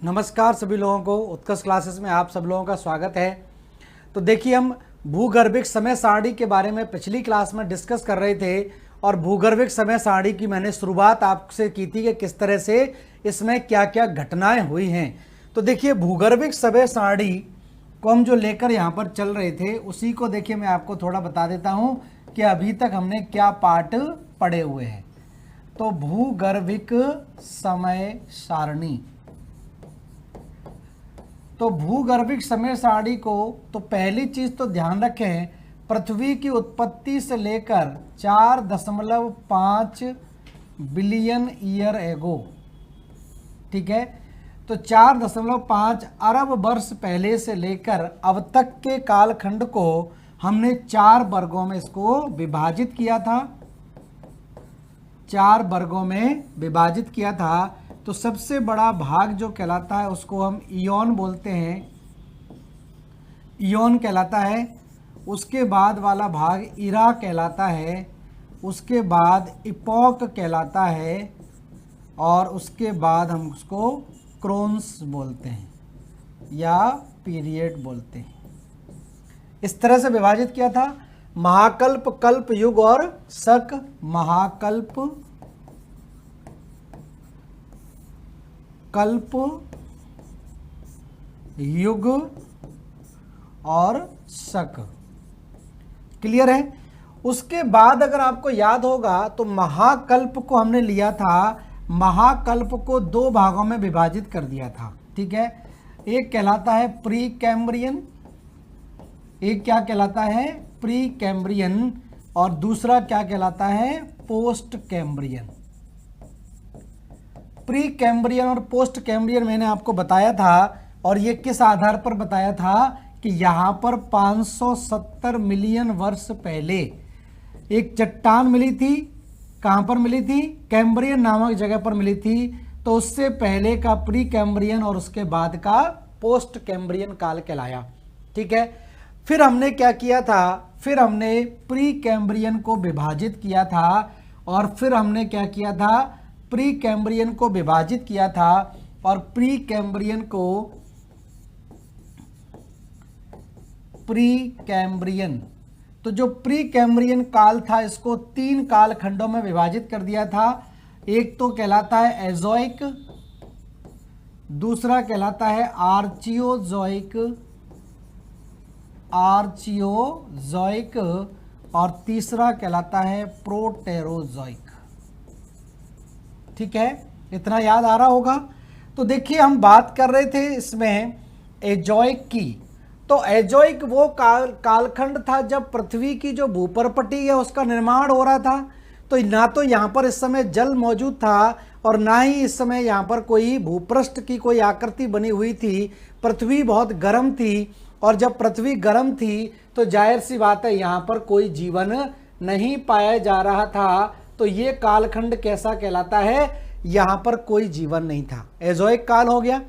नमस्कार सभी लोगों को, उत्कर्ष क्लासेस में आप सब लोगों का स्वागत है। तो देखिए, हम भूगर्भिक समय सारणी के बारे में पिछली क्लास में डिस्कस कर रहे थे और भूगर्भिक समय सारणी की मैंने शुरुआत आपसे की थी कि किस तरह से इसमें क्या क्या घटनाएं हुई हैं। तो देखिए, भूगर्भिक समय सारणी को हम जो लेकर यहाँ पर चल रहे थे उसी को देखिए मैं आपको थोड़ा बता देता हूँ कि अभी तक हमने क्या पार्ट पढ़े हुए हैं। तो भूगर्भिक समय सारणी, तो भूगर्भिक समय सारणी को तो पहली चीज तो ध्यान रखें, पृथ्वी की उत्पत्ति से लेकर 4.5 बिलियन ईयर एगो, ठीक है, तो 4.5 अरब वर्ष पहले से लेकर अब तक के कालखंड को हमने 4 वर्गों में इसको विभाजित किया था। 4 वर्गों में विभाजित किया था। तो सबसे बड़ा भाग जो कहलाता है उसको हम इयोन बोलते हैं, इयोन कहलाता है। उसके बाद वाला भाग इरा कहलाता है। उसके बाद इपोक कहलाता है और उसके बाद हम उसको क्रोन्स बोलते हैं या पीरियड बोलते हैं। इस तरह से विभाजित किया था। महाकल्प, कल्प युग और शक। महाकल्प, कल्प युग और शक। क्लियर है। उसके बाद अगर आपको याद होगा तो महाकल्प को हमने लिया था, महाकल्प को 2 भागों में विभाजित कर दिया था, ठीक है। एक कहलाता है प्री कैम्ब्रियन, एक क्या कहलाता है प्री कैम्ब्रियन, और दूसरा क्या कहलाता है पोस्ट कैम्ब्रियन। प्री कैम्ब्रियन और पोस्ट कैम्ब्रियन मैंने आपको बताया था, और ये किस आधार पर बताया था कि यहाँ पर 570 मिलियन वर्ष पहले एक चट्टान मिली थी। कहाँ पर मिली थी? कैम्ब्रियन नामक जगह पर मिली थी। तो उससे पहले का प्री कैम्ब्रियन और उसके बाद का पोस्ट कैम्ब्रियन काल कहलाया, ठीक है। फिर हमने क्या किया था, फिर हमने प्री कैम्ब्रियन को विभाजित किया था, और फिर हमने क्या किया था, प्री कैम्ब्रियन को विभाजित किया था, और प्री कैम्ब्रियन को प्री कैम्ब्रियन, तो जो प्री कैम्ब्रियन काल था इसको 3 काल खंडों में विभाजित कर दिया था। एक तो कहलाता है एजोइक, दूसरा कहलाता है आर्चियोजोइक, आर्चियोजोइक, और तीसरा कहलाता है प्रोटेरोजोइक, ठीक है। इतना याद आ रहा होगा। तो देखिए, हम बात कर रहे थे इसमें एजोइक की। तो एजोइक वो कालखंड था जब पृथ्वी की जो भूपरपटी है उसका निर्माण हो रहा था। तो ना तो यहाँ पर इस समय जल मौजूद था और ना ही इस समय यहाँ पर कोई भूपृष्ठ की कोई आकृति बनी हुई थी। पृथ्वी बहुत गर्म थी, और जब पृथ्वी गर्म थी तो जाहिर सी बात है यहाँ पर कोई जीवन नहीं पाया जा रहा था। तो ये कालखंड कैसा कहलाता है? यहाँ पर कोई जीवन नहीं था, एजोइक काल हो गया।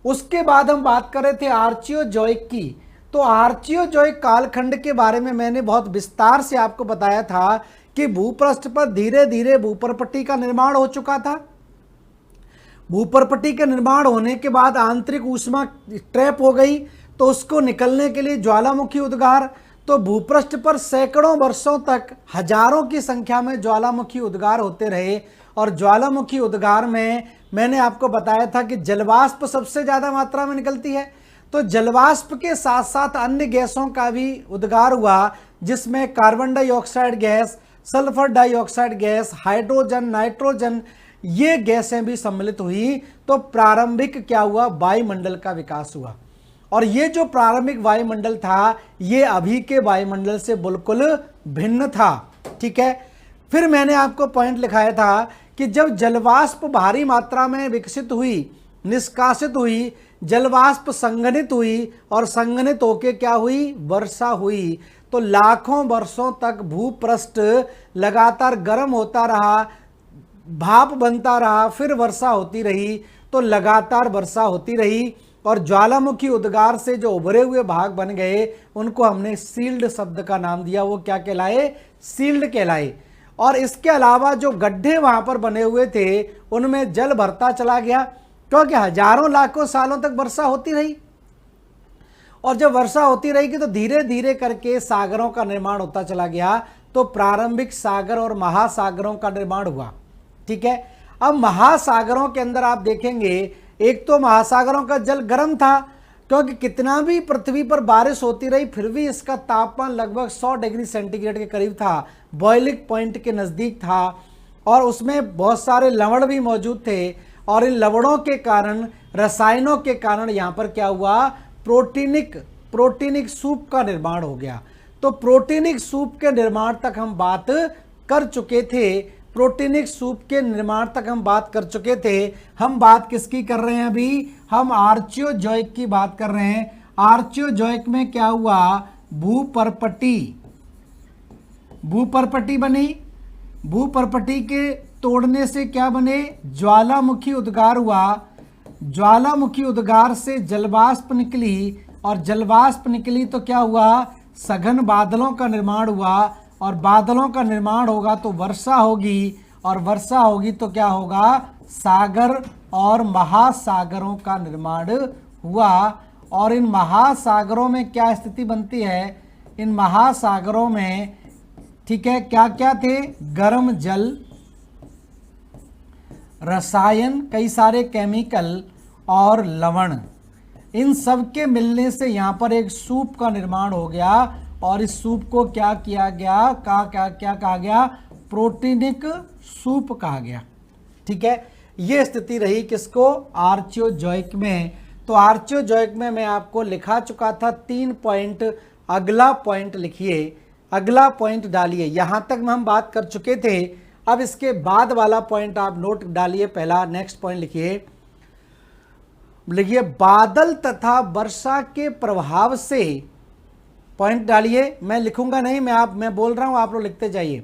उसके बाद हम बात कर रहे थे आर्चियोजोइक की। तो आर्चियोजोइक कालखंड के बारे में मैंने बहुत विस्तार से आपको बताया था कि भूपृष्ठ पर धीरे धीरे भूपरपट्टी का निर्माण हो चुका था। भूपरपट्टी के निर्माण होने के बाद आंतरिक ऊष्मा ट्रैप हो गई, तो उसको निकलने के लिए ज्वालामुखी उद्गार। तो भूपृष्ठ पर सैकड़ों वर्षों तक हजारों की संख्या में ज्वालामुखी उद्गार होते रहे, और ज्वालामुखी उद्गार में मैंने आपको बताया था कि जलवाष्प सबसे ज्यादा मात्रा में निकलती है। तो जलवाष्प के साथ साथ अन्य गैसों का भी उद्गार हुआ, जिसमें carbon dioxide gas, sulphur dioxide gas, hydrogen, nitrogen, ये गैसें भी सम्मिलित हुई। तो प्रारंभिक क्या हुआ, वायुमंडल का विकास हुआ। और ये जो प्रारंभिक वायुमंडल था ये अभी के वायुमंडल से बिल्कुल भिन्न था, ठीक है। फिर मैंने आपको पॉइंट लिखाया था कि जब जलवाष्प भारी मात्रा में विकसित हुई, निष्कासित हुई, जलवाष्प संघनित हुई, और संघनित होकर क्या हुई, वर्षा हुई। तो लाखों वर्षों तक भूपृष्ठ लगातार गर्म होता रहा, भाप बनता रहा, फिर वर्षा होती रही। तो लगातार वर्षा होती रही, और ज्वालामुखी उद्गार से जो उभरे हुए भाग बन गए उनको हमने सील्ड शब्द का नाम दिया। वो क्या कहलाए, सील्ड कहलाए। और इसके अलावा जो गड्ढे वहां पर बने हुए थे उनमें जल भरता चला गया। क्योंकि हजारों लाखों सालों तक वर्षा होती रही, और जब वर्षा होती रहेगी तो धीरे धीरे करके सागरों का निर्माण होता चला गया। तो प्रारंभिक सागर और महासागरों का निर्माण हुआ। ठीक है, अब महासागरों के अंदर आप देखेंगे, एक तो महासागरों का जल गर्म था, क्योंकि कितना भी पृथ्वी पर बारिश होती रही फिर भी इसका तापमान लगभग 100 डिग्री सेंटीग्रेड के करीब था, बॉइलिंग पॉइंट के नज़दीक था, और उसमें बहुत सारे लवण भी मौजूद थे, और इन लवणों के कारण, रसायनों के कारण यहाँ पर क्या हुआ, प्रोटीनिक सूप का निर्माण हो गया। तो प्रोटीनिक सूप के निर्माण तक हम बात कर चुके थे, प्रोटीनिक सूप के निर्माण तक हम बात कर चुके थे। हम बात किसकी कर रहे हैं अभी, हम आर्चियोजॉइक की बात कर रहे हैं। आर्चियोजॉइक में क्या हुआ, भूपर्पटी बनी, भूपर्पटी के तोड़ने से क्या बने, ज्वालामुखी उद्गार हुआ, ज्वालामुखी उद्गार से जलवाष्प निकली, और जलवाष्प निकली तो क्या हुआ, सघन बादलों का निर्माण हुआ, और बादलों का निर्माण होगा तो वर्षा होगी, और वर्षा होगी तो क्या होगा, सागर और महासागरों का निर्माण हुआ। और इन महासागरों में क्या स्थिति बनती है, इन महासागरों में, ठीक है, क्या क्या थे, गर्म जल, रसायन, कई सारे केमिकल और लवण, इन सब के मिलने से यहाँ पर एक सूप का निर्माण हो गया, और इस सूप को क्या किया गया, क्या कहा गया, प्रोटीनिक सूप कहा गया। ठीक है, ये स्थिति रही किसको, आर्चियोजॉइक में। तो आर्चियोजॉइक में मैं आपको लिखा चुका था 3 पॉइंट, अगला पॉइंट लिखिए, अगला पॉइंट डालिए। यहाँ तक हम बात कर चुके थे, अब इसके बाद वाला पॉइंट आप नोट डालिए, पहला नेक्स्ट पॉइंट लिखिए, बादल तथा वर्षा के प्रभाव से, पॉइंट डालिए, मैं लिखूंगा नहीं, मैं बोल रहा हूं, आप लोग लिखते जाइए।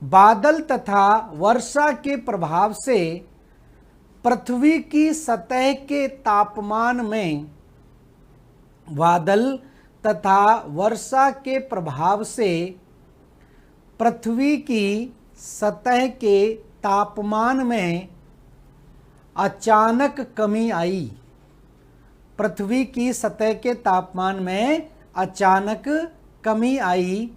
बादल तथा वर्षा के प्रभाव से पृथ्वी की सतह के तापमान में, बादल तथा वर्षा के प्रभाव से पृथ्वी की सतह के तापमान में अचानक कमी आई, पृथ्वी की सतह के तापमान में अचानक कमी आई।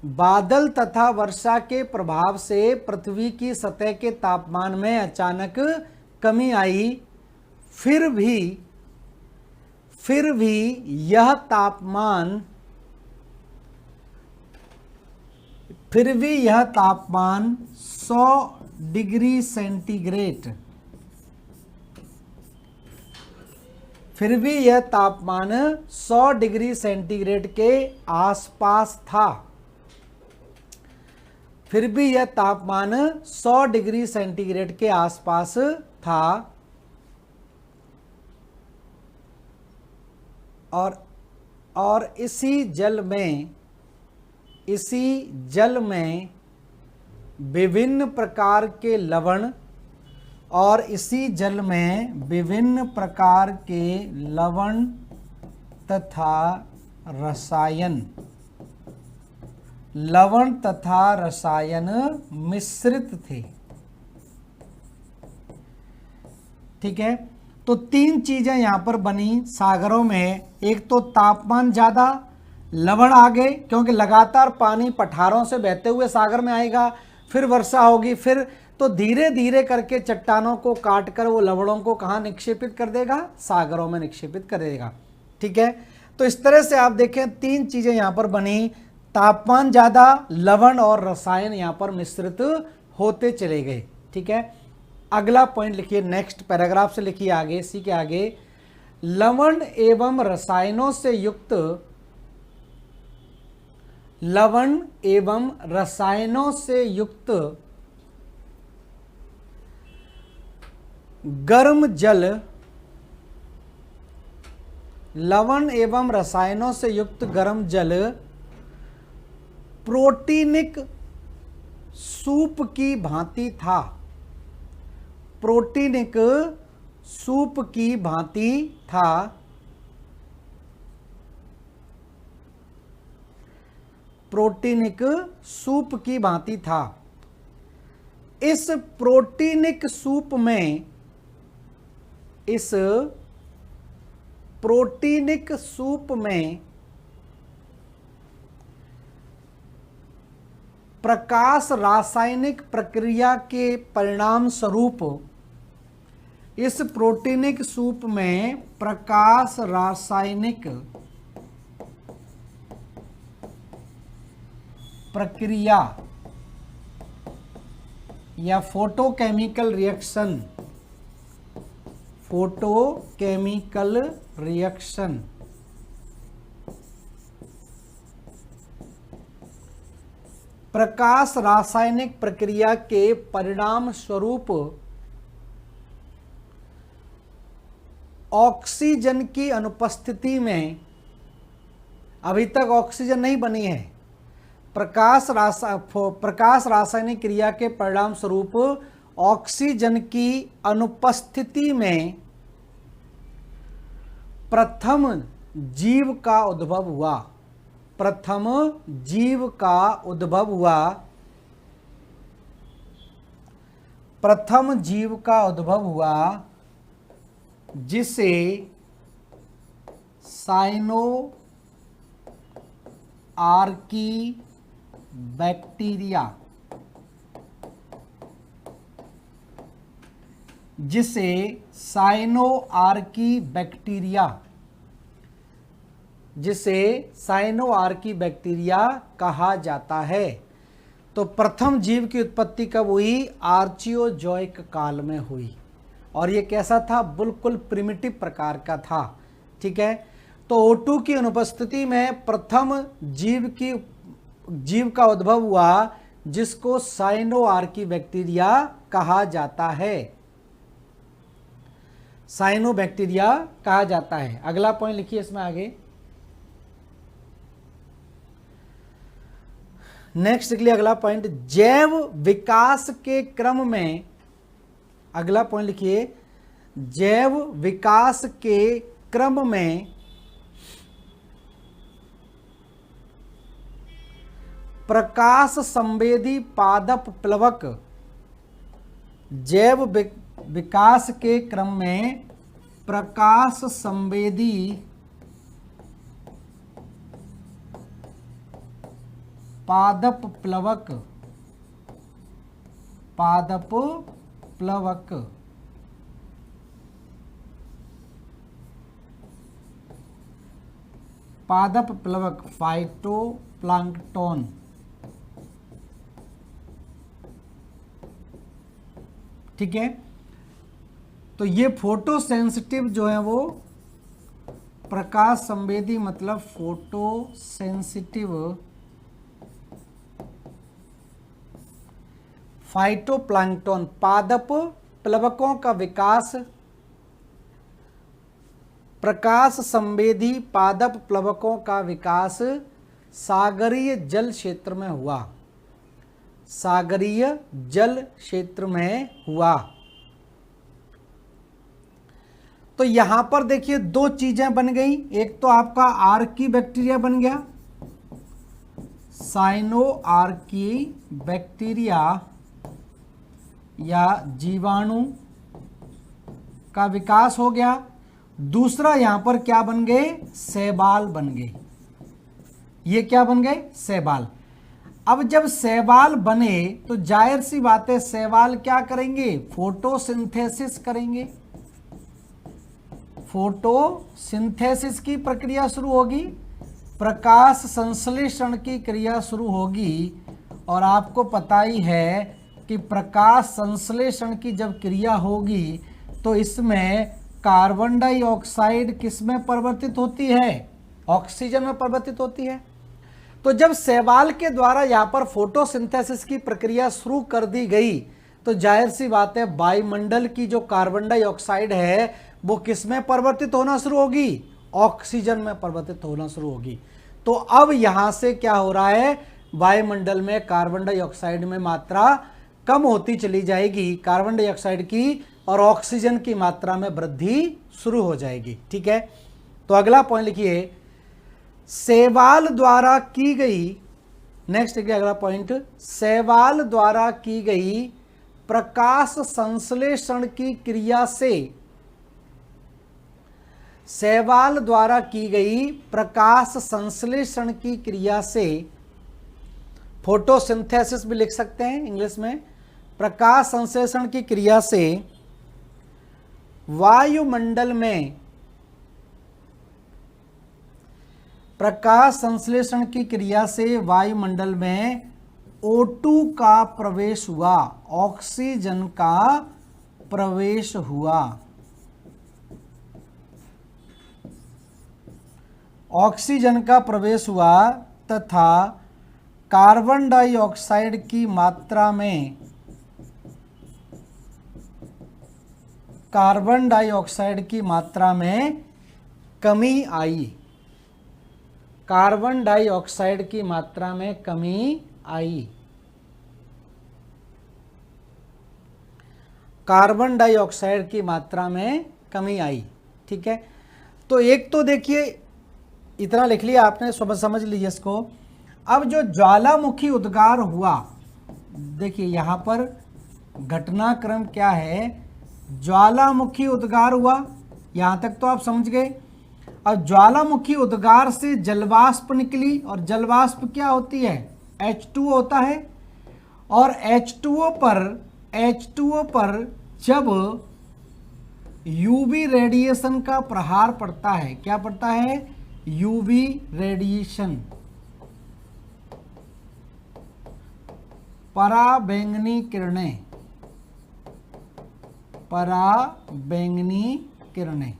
बादल तथा वर्षा के प्रभाव से पृथ्वी की सतह के तापमान में अचानक कमी आई, फिर भी यह तापमान 100 डिग्री सेंटीग्रेड, फिर भी यह तापमान 100 डिग्री सेंटीग्रेड के आसपास था, फिर भी यह तापमान 100 डिग्री सेंटीग्रेड के आसपास था। और इसी जल में विभिन्न प्रकार के लवण, और इसी जल में विभिन्न प्रकार के लवण तथा रसायन मिश्रित थे। ठीक है, तो 3 चीजें यहां पर बनी सागरों में, एक तो तापमान ज्यादा, लवण आ गए, क्योंकि लगातार पानी पठारों से बहते हुए सागर में आएगा, फिर वर्षा होगी, फिर तो धीरे धीरे करके चट्टानों को काटकर वो लवणों को कहाँ निक्षेपित कर देगा, सागरों में निक्षेपित कर देगा। ठीक है, तो इस तरह से आप देखें 3 चीजें यहां पर बनी, तापमान ज्यादा, लवण और रसायन यहां पर मिश्रित होते चले गए। ठीक है, अगला पॉइंट लिखिए, नेक्स्ट पैराग्राफ से लिखिए आगे, इसी के आगे, लवण एवं रसायनों से युक्त गर्म जल, लवण एवं रसायनों से युक्त गर्म जल प्रोटीनिक सूप की भांति था, प्रोटीनिक सूप की भांति था। प्रोटीनिक सूप की भांति था। इस प्रोटीनिक सूप में, इस प्रोटीनिक सूप में प्रकाश रासायनिक प्रक्रिया के परिणाम स्वरूप, इस प्रोटीनिक सूप में प्रकाश रासायनिक प्रक्रिया या फोटोकेमिकल रिएक्शन, फोटोकेमिकल रिएक्शन प्रकाश रासायनिक प्रक्रिया के परिणाम स्वरूप ऑक्सीजन की अनुपस्थिति में, अभी तक ऑक्सीजन नहीं बनी है, प्रकाश रासायनिक क्रिया के परिणाम स्वरूप ऑक्सीजन की अनुपस्थिति में प्रथम जीव का उद्भव हुआ, प्रथम जीव का उद्भव हुआ, प्रथम जीव का उद्भव हुआ जिसे साइनो आर्की बैक्टीरिया, जिसे साइनो आर्की बैक्टीरिया, जिसे साइनो आर्की बैक्टीरिया कहा जाता है। तो प्रथम जीव की उत्पत्ति कब हुई? आर्चियोजॉइक काल में हुई, और ये कैसा था? बिल्कुल प्रिमिटिव प्रकार का था। ठीक है, तो O2 की अनुपस्थिति में प्रथम जीव का उद्भव हुआ जिसको साइनो आर्की बैक्टीरिया कहा जाता है, साइनो बैक्टीरिया कहा जाता है। अगला पॉइंट लिखिए इसमें आगे, नेक्स्ट लिख लिया अगला पॉइंट, जैव विकास के क्रम में, अगला पॉइंट लिखिए, जैव विकास के क्रम में प्रकाश संवेदी पादप प्लवक, जैव विकास के क्रम में प्रकाश संवेदी पादप प्लवक, पादप प्लवक पादप प्लवक फाइटोप्लैंक्टन, ठीक है। तो ये फोटो सेंसिटिव जो है वो प्रकाश संवेदी, मतलब फोटो सेंसिटिव फाइटोप्लैंक्टन, पादप प्लवकों का विकास, प्रकाश संवेदी पादप प्लवकों का विकास सागरीय जल क्षेत्र में हुआ, सागरीय जल क्षेत्र में हुआ। तो यहां पर देखिए दो चीजें बन गई, एक तो आपका आर्की बैक्टीरिया बन गया, साइनो आर्की बैक्टीरिया या जीवाणु का विकास हो गया। दूसरा यहां पर क्या बन गए? शैवाल बन गए। ये क्या बन गए? शैवाल। अब जब शैवाल बने तो जाहिर सी बात है शैवाल क्या करेंगे? फोटोसिंथेसिस करेंगे, फोटोसिंथेसिस की प्रक्रिया शुरू होगी, प्रकाश संश्लेषण की क्रिया शुरू होगी। और आपको पता ही है कि प्रकाश संश्लेषण की जब क्रिया होगी तो इसमें कार्बन डाइऑक्साइड किस में परिवर्तित होती है? ऑक्सीजन में परिवर्तित होती है। तो जब शैवाल के द्वारा यहाँ पर फोटोसिंथेसिस की प्रक्रिया शुरू कर दी गई तो जाहिर सी बात है वायुमंडल की जो कार्बन डाइऑक्साइड है वो किस में परिवर्तित होना शुरू होगी? ऑक्सीजन में परिवर्तित होना शुरू होगी। तो अब यहां से क्या हो रहा है? वायुमंडल में कार्बन डाइऑक्साइड में मात्रा कम होती चली जाएगी, कार्बन डाइऑक्साइड की, और ऑक्सीजन की मात्रा में वृद्धि शुरू हो जाएगी। ठीक है, तो अगला पॉइंट लिखिए, शैवाल द्वारा की गई, नेक्स्ट लिखिए अगला पॉइंट, शैवाल द्वारा की गई प्रकाश संश्लेषण की क्रिया से, शैवाल द्वारा की गई प्रकाश संश्लेषण की क्रिया से, फोटोसिंथेसिस भी लिख सकते हैं इंग्लिश में, प्रकाश संश्लेषण की क्रिया से वायुमंडल में, प्रकाश संश्लेषण की क्रिया से वायुमंडल में O2 का प्रवेश हुआ, ऑक्सीजन का प्रवेश हुआ। ऑक्सीजन का प्रवेश हुआ तथा कार्बन डाइऑक्साइड की मात्रा में, कार्बन डाइऑक्साइड की मात्रा में कमी आई, कार्बन डाइऑक्साइड की मात्रा में कमी आई, कार्बन डाइऑक्साइड की मात्रा में कमी आई। ठीक है, तो एक तो देखिए इतना लिख लिया आपने, समझ लीजिए इसको। अब जो ज्वालामुखी उद्गार हुआ, देखिए यहां पर घटनाक्रम क्या है, ज्वालामुखी उद्गार हुआ, यहां तक तो आप समझ गए। अब ज्वालामुखी उद्गार से जलवाष्प निकली, और जलवाष्प क्या होती है, H2O होता है। और H2O पर जब यूवी रेडिएशन का प्रहार पड़ता है, क्या पड़ता है, यूवी रेडिएशन, पराबैंगनी किरणें, पराबैंगनी किरणें,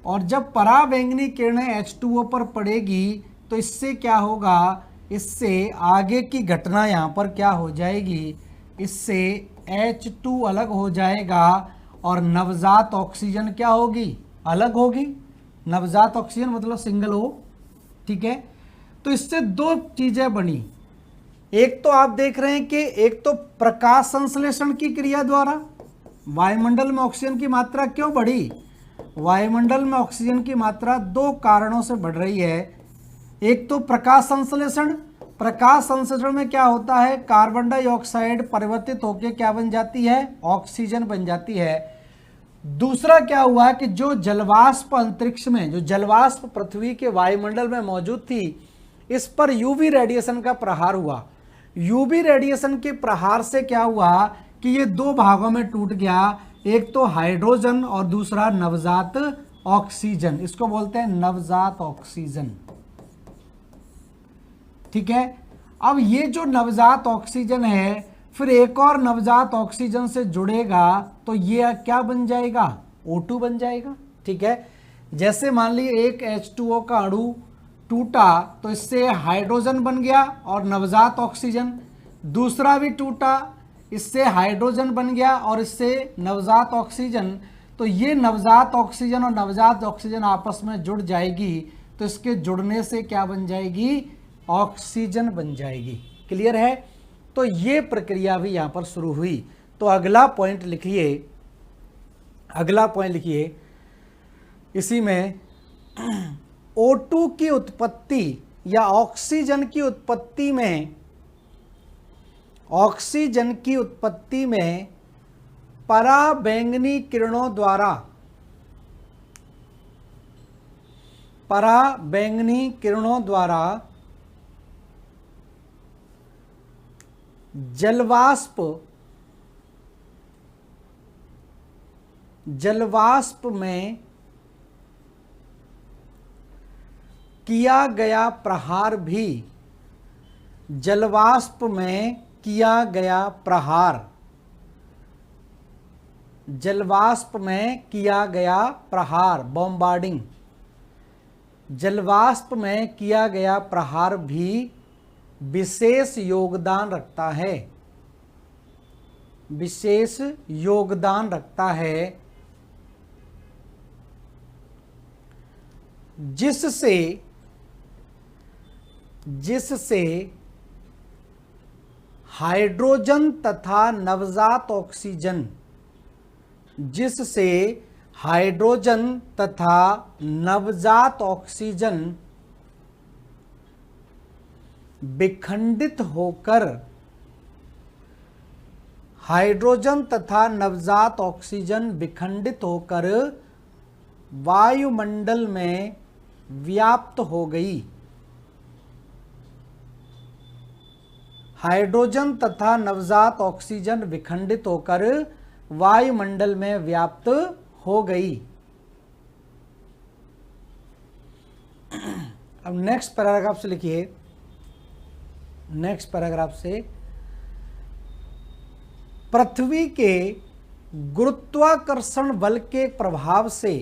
और जब पराबैंगनी किरणें H2O पर पड़ेगी तो इससे क्या होगा, इससे आगे की घटना यहाँ पर क्या हो जाएगी, इससे H2 अलग हो जाएगा और नवजात ऑक्सीजन क्या होगी, अलग होगी। नवजात ऑक्सीजन मतलब सिंगल O। ठीक है, तो इससे दो चीजें बनी, एक तो आप देख रहे हैं कि एक तो प्रकाश संश्लेषण की क्रिया द्वारा वायुमंडल में ऑक्सीजन की मात्रा क्यों बढ़ी, वायुमंडल में ऑक्सीजन की मात्रा दो कारणों से बढ़ रही है। एक तो प्रकाश संश्लेषण, प्रकाश संश्लेषण में क्या होता है, कार्बन डाइऑक्साइड परिवर्तित होकर क्या बन जाती है, ऑक्सीजन बन जाती है। दूसरा क्या हुआ कि जो जलवाष्प अंतरिक्ष में, जो जलवाष्प पृथ्वी के वायुमंडल में मौजूद थी, इस पर यूवी रेडिएशन का प्रहार हुआ। यूवी रेडिएशन के प्रहार से क्या हुआ कि ये दो भागों में टूट गया, एक तो हाइड्रोजन और दूसरा नवजात ऑक्सीजन, इसको बोलते हैं नवजात ऑक्सीजन। ठीक है, अब ये जो नवजात ऑक्सीजन है फिर एक और नवजात ऑक्सीजन से जुड़ेगा तो ये क्या बन जाएगा, O2 बन जाएगा। ठीक है, जैसे मान लीजिए एक H2O का अणु टूटा तो इससे हाइड्रोजन बन गया और नवजात ऑक्सीजन, दूसरा भी टूटा, इससे हाइड्रोजन बन गया और इससे नवजात ऑक्सीजन, तो ये नवजात ऑक्सीजन और नवजात ऑक्सीजन आपस में जुड़ जाएगी, तो इसके जुड़ने से क्या बन जाएगी, ऑक्सीजन बन जाएगी। क्लियर है, तो ये प्रक्रिया भी यहां पर शुरू हुई। तो अगला पॉइंट लिखिए, अगला पॉइंट लिखिए, इसी में O2 की उत्पत्ति या ऑक्सीजन की उत्पत्ति में, ऑक्सीजन की उत्पत्ति में पराबैंगनी किरणों द्वारा, पराबैंगनी किरणों द्वारा जलवाष्प में किया गया प्रहार भी, जलवाष्प में किया गया प्रहार, जलवाष्प में किया गया प्रहार, बॉम्बार्डिंग, जलवाष्प में किया गया प्रहार भी विशेष योगदान रखता है, विशेष योगदान रखता है, जिससे हाइड्रोजन तथा नवजात ऑक्सीजन, जिससे हाइड्रोजन तथा नवजात ऑक्सीजन विखंडित होकर हाइड्रोजन तथा नवजात ऑक्सीजन विखंडित होकर वायुमंडल में व्याप्त हो गई। हाइड्रोजन तथा नवजात ऑक्सीजन विखंडित होकर वायुमंडल में व्याप्त हो गई। अब नेक्स्ट पैराग्राफ से लिखिए, नेक्स्ट पैराग्राफ से, पृथ्वी के गुरुत्वाकर्षण बल के प्रभाव से,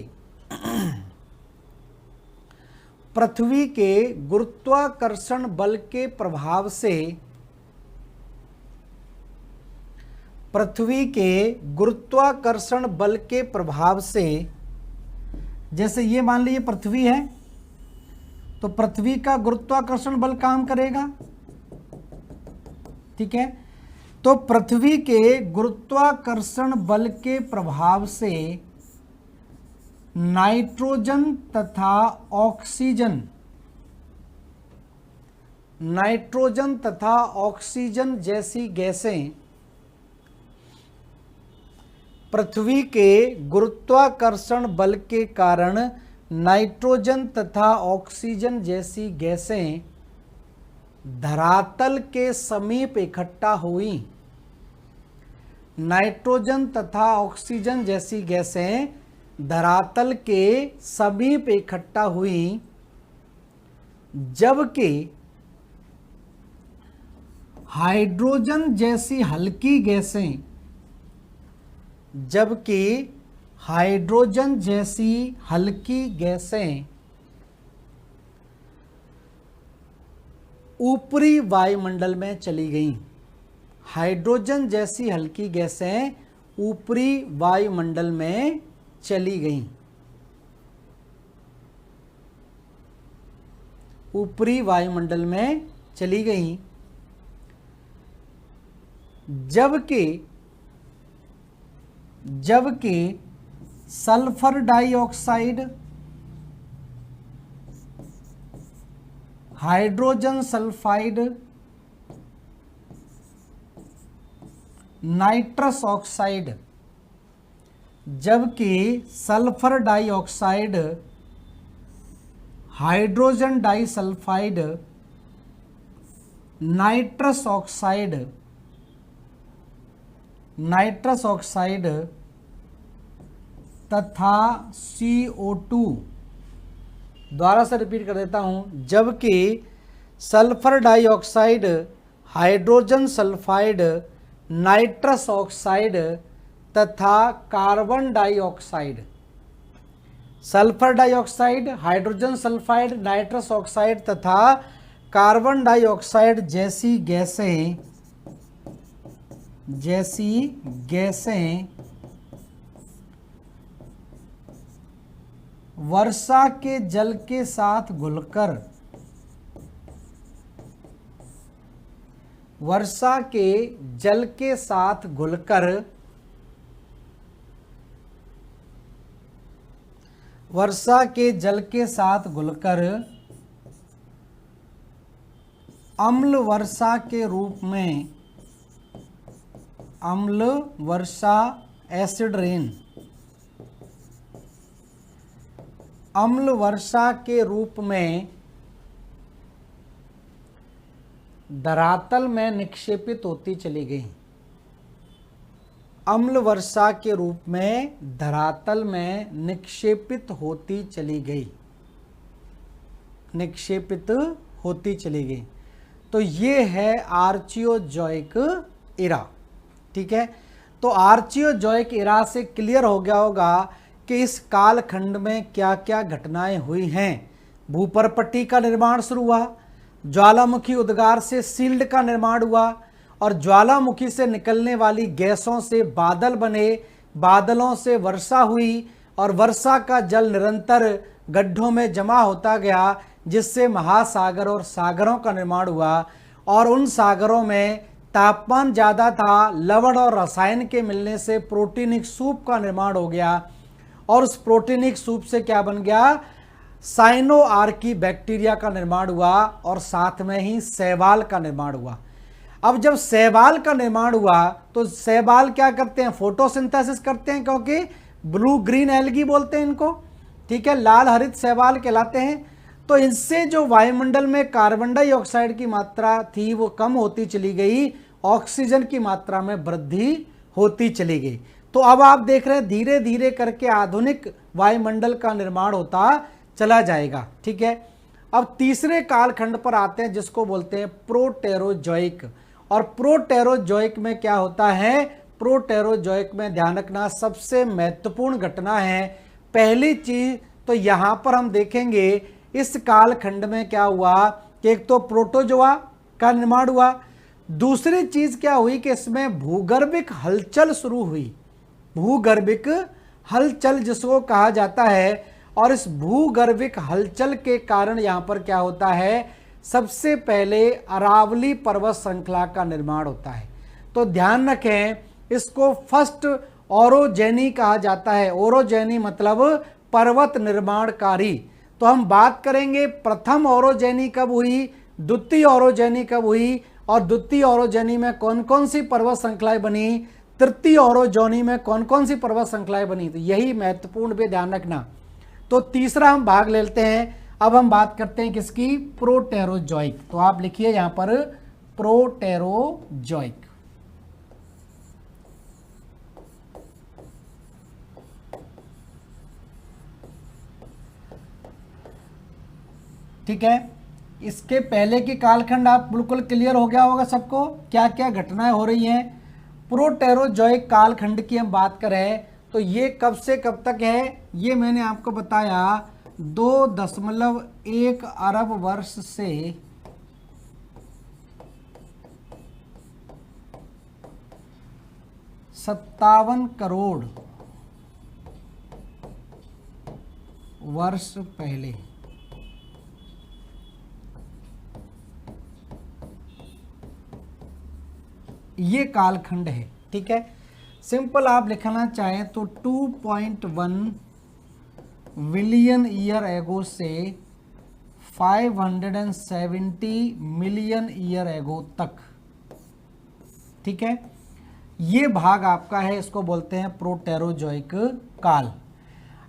पृथ्वी के गुरुत्वाकर्षण बल के प्रभाव से, पृथ्वी के गुरुत्वाकर्षण बल के प्रभाव से, जैसे ये मान लीजिए पृथ्वी है, तो पृथ्वी का गुरुत्वाकर्षण बल काम करेगा, ठीक है। तो पृथ्वी के गुरुत्वाकर्षण बल के प्रभाव से नाइट्रोजन तथा ऑक्सीजन, नाइट्रोजन तथा ऑक्सीजन जैसी गैसें पृथ्वी के गुरुत्वाकर्षण बल के कारण नाइट्रोजन तथा ऑक्सीजन जैसी गैसें धरातल के समीप इकट्ठा हुई। नाइट्रोजन तथा ऑक्सीजन जैसी गैसें धरातल के समीप इकट्ठा हुई, जबकि हाइड्रोजन जैसी हल्की गैसें, जबकि हाइड्रोजन जैसी हल्की गैसें ऊपरी वायुमंडल में चली गईं। हाइड्रोजन जैसी हल्की गैसें ऊपरी वायुमंडल में चली गईं, ऊपरी वायुमंडल में चली गईं, जबकि sulphur dioxide, hydrogen sulphide, nitrous oxide, जबकि sulphur dioxide, hydrogen disulphide, nitrous oxide, nitrous oxide तथा CO2, दोबारा से रिपीट कर देता हूं, जबकि sulphur dioxide, hydrogen sulphide, nitrous oxide तथा carbon dioxide, sulphur dioxide, hydrogen sulphide, nitrous oxide तथा कार्बन डाइऑक्साइड जैसी गैसें वर्षा के जल के साथ घुलकर, वर्षा के जल के साथ घुलकर, वर्षा के जल के साथ घुलकर अम्ल वर्षा के रूप में, अम्ल वर्षा, एसिड रेन, अम्ल वर्षा के रूप में धरातल में निक्षेपित होती चली गई। अम्ल वर्षा के रूप में धरातल में निक्षेपित होती चली गई, निक्षेपित होती चली गई। तो ये है आर्चियोजॉइक इरा, ठीक है। तो आर्चियोजॉइक इरा से क्लियर हो गया होगा कि इस कालखंड में क्या क्या घटनाएं हुई हैं। भूपरपट्टी का निर्माण शुरू हुआ, ज्वालामुखी उद्गार से शील्ड का निर्माण हुआ और ज्वालामुखी से निकलने वाली गैसों से बादल बने, बादलों से वर्षा हुई और वर्षा का जल निरंतर गड्ढों में जमा होता गया, जिससे महासागर और सागरों का निर्माण हुआ। और उन सागरों में तापमान ज़्यादा था, लवण और रसायन के मिलने से प्रोटीनिक सूप का निर्माण हो गया और उस प्रोटीनिक सूप से क्या बन गया, साइनो आर्की बैक्टीरिया का निर्माण हुआ और साथ में ही शैवाल का निर्माण हुआ। अब जब शैवाल का निर्माण हुआ तो शैवाल क्या करते हैं, फोटोसिंथेसिस करते हैं, क्योंकि ब्लू ग्रीन एल्गी बोलते हैं इनको, ठीक है, लाल हरित शैवाल कहलाते हैं। तो इनसे जो वायुमंडल में कार्बन डाइऑक्साइड की मात्रा थी वो कम होती चली गई, ऑक्सीजन की मात्रा में वृद्धि होती चली गई। तो अब आप देख रहे हैं धीरे धीरे करके आधुनिक वायुमंडल का निर्माण होता चला जाएगा, ठीक है। अब तीसरे कालखंड पर आते हैं जिसको बोलते हैं प्रोटेरोजोइक। और प्रोटेरोजोइक में क्या होता है, प्रोटेरोजोइक में ध्यान रखना सबसे महत्वपूर्ण घटना है। पहली चीज तो यहां पर हम देखेंगे इस कालखंड में क्या हुआ कि एक तो प्रोटोजोआ का निर्माण हुआ, दूसरी चीज क्या हुई कि इसमें भूगर्भिक हलचल शुरू हुई, भूगर्भिक हलचल जिसको कहा जाता है। और इस भूगर्भिक हलचल के कारण यहां पर क्या होता है, सबसे पहले अरावली पर्वत श्रृंखला का निर्माण होता है। तो ध्यान रखें इसको फर्स्ट ओरोजेनी कहा जाता है। ओरोजेनी मतलब पर्वत निर्माणकारी। तो हम बात करेंगे प्रथम ओरोजेनी कब हुई, द्वितीय ओरोजेनी कब हुई, और द्वितीय ओरोजेनी में कौन कौन सी पर्वत श्रृंखलाएं बनी, तृतीय ओरोजेनी में कौन कौन सी पर्वत श्रृंखलाएं बनी। तो यही महत्वपूर्ण भी ध्यान रखना। तो तीसरा हम भाग लेते हैं। अब हम बात करते हैं किसकी, प्रोटेरोजोइक। तो आप लिखिए यहां पर प्रोटेरोजोइक। ठीक है, इसके पहले की कालखंड आप बिल्कुल क्लियर हो गया होगा सबको, क्या क्या घटनाएं हो रही हैं। प्रोटेरोजोइक कालखंड की हम बात करें तो ये कब से कब तक है, ये मैंने आपको बताया 2.1 अरब वर्ष से 57 करोड़ वर्ष पहले। ये कालखंड है, ठीक है। सिंपल आप लिखना चाहें तो 2.1 बिलियन ईयर एगो से 570 मिलियन ईयर एगो तक, ठीक है। ये भाग आपका है, इसको बोलते हैं प्रोटेरोजोइक काल।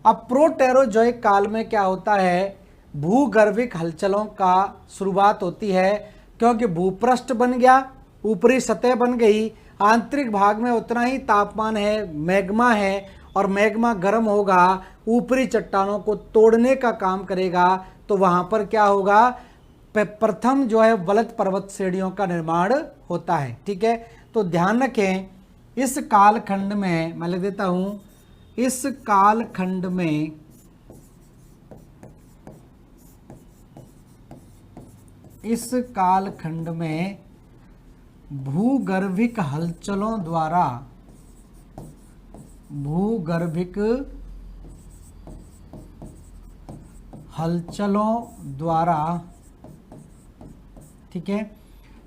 अब प्रोटेरोजोइक काल में क्या होता है, भूगर्भिक हलचलों का शुरुआत होती है, क्योंकि भूपृष्ठ बन गया, ऊपरी सतह बन गई, आंतरिक भाग में उतना ही तापमान है, मैग्मा है, और मैग्मा गर्म होगा, ऊपरी चट्टानों को तोड़ने का काम करेगा। तो वहां पर क्या होगा, प्रथम जो है वलत पर्वत श्रेणियों का निर्माण होता है, ठीक है। तो ध्यान रखें इस कालखंड में, मैं लिख देता हूं, इस कालखंड में भूगर्भिक हलचलों द्वारा, ठीक है,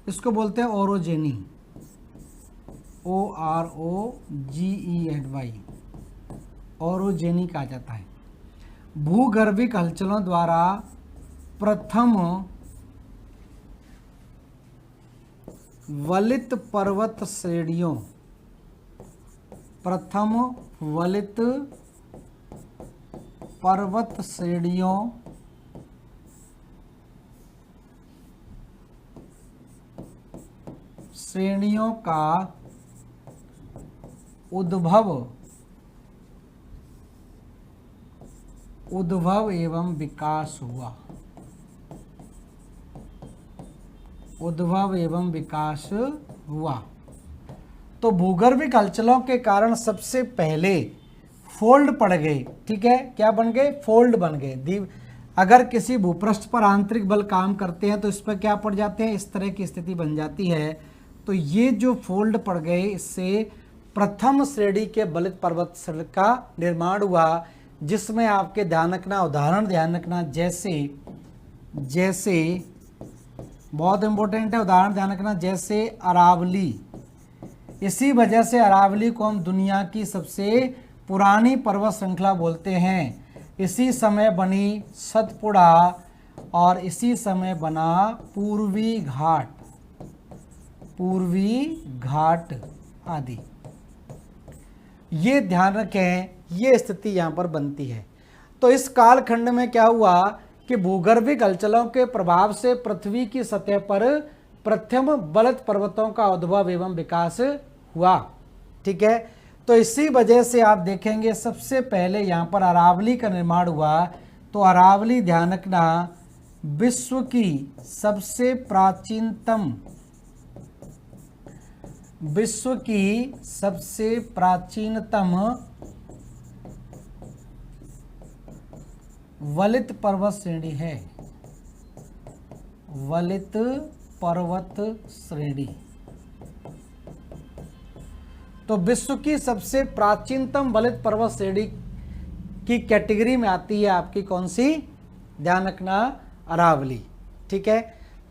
इसको बोलते हैं ओरोजेनी, OROGENY, ओरोजेनी कहा जाता है। भूगर्भिक हलचलों द्वारा प्रथम वलित पर्वत श्रेणियों, श्रेणियों का उद्भव एवं विकास हुआ। तो भूगर्भिक हलचलों के कारण सबसे पहले फोल्ड पड़ गए, ठीक है, क्या बन गए, फोल्ड बन गए। अगर किसी भूपृष्ठ पर आंतरिक बल काम करते हैं तो इस पर क्या पड़ जाते हैं, इस तरह की स्थिति बन जाती है। तो ये जो फोल्ड पड़ गए, इससे प्रथम श्रेणी के वलित पर्वत श्रेणी का निर्माण हुआ, जिसमें आपके ध्यान रखना, उदाहरण ध्यान रखना, जैसे बहुत इंपॉर्टेंट है, उदाहरण ध्यान रखना, जैसे अरावली। इसी वजह से अरावली को हम दुनिया की सबसे पुरानी पर्वत श्रृंखला बोलते हैं। इसी समय बनी सतपुड़ा और इसी समय बना पूर्वी पूर्वी घाट आदि। ये ध्यान रखें, ये स्थिति यहाँ पर बनती है। तो इस कालखंड में क्या हुआ कि भूगर्भिक हलचलों के प्रभाव से पृथ्वी की सतह पर प्रथम बलत पर्वतों का उद्भव एवं विकास हुआ। ठीक है, तो इसी वजह से आप देखेंगे सबसे पहले यहाँ पर अरावली का निर्माण हुआ। तो अरावली ध्यान रखना विश्व की सबसे प्राचीनतम वलित पर्वत श्रेणी है। वलित पर्वत श्रेणी तो विश्व की सबसे प्राचीनतम वलित पर्वत श्रेणी की कैटेगरी में आती है आपकी कौन सी? ध्यान रखना अरावली। ठीक है,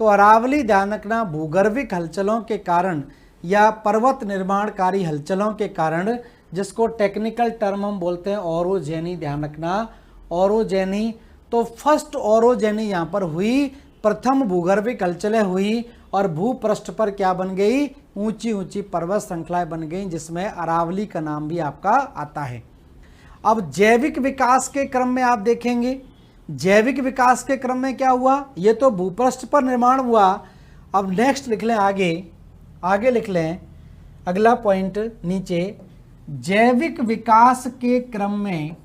तो अरावली ध्यान रखना भूगर्भिक हलचलों के कारण या पर्वत निर्माणकारी हलचलों के कारण, जिसको टेक्निकल टर्म हम बोलते हैं ओरोजेनी, ध्यान रखना ओरोजेनी। तो फर्स्ट ओरोजेनी यहाँ पर हुई, प्रथम भूगर्भिक हलचलें हुई और भूपृष्ठ पर क्या बन गई? ऊंची ऊंची पर्वत श्रृंखलाएं बन गई, जिसमें अरावली का नाम भी आपका आता है। अब जैविक विकास के क्रम में आप देखेंगे, जैविक विकास के क्रम में क्या हुआ? ये तो भूपृष्ठ पर निर्माण हुआ। अब नेक्स्ट लिख लें, आगे लिख लें अगला पॉइंट नीचे, जैविक विकास के क्रम में,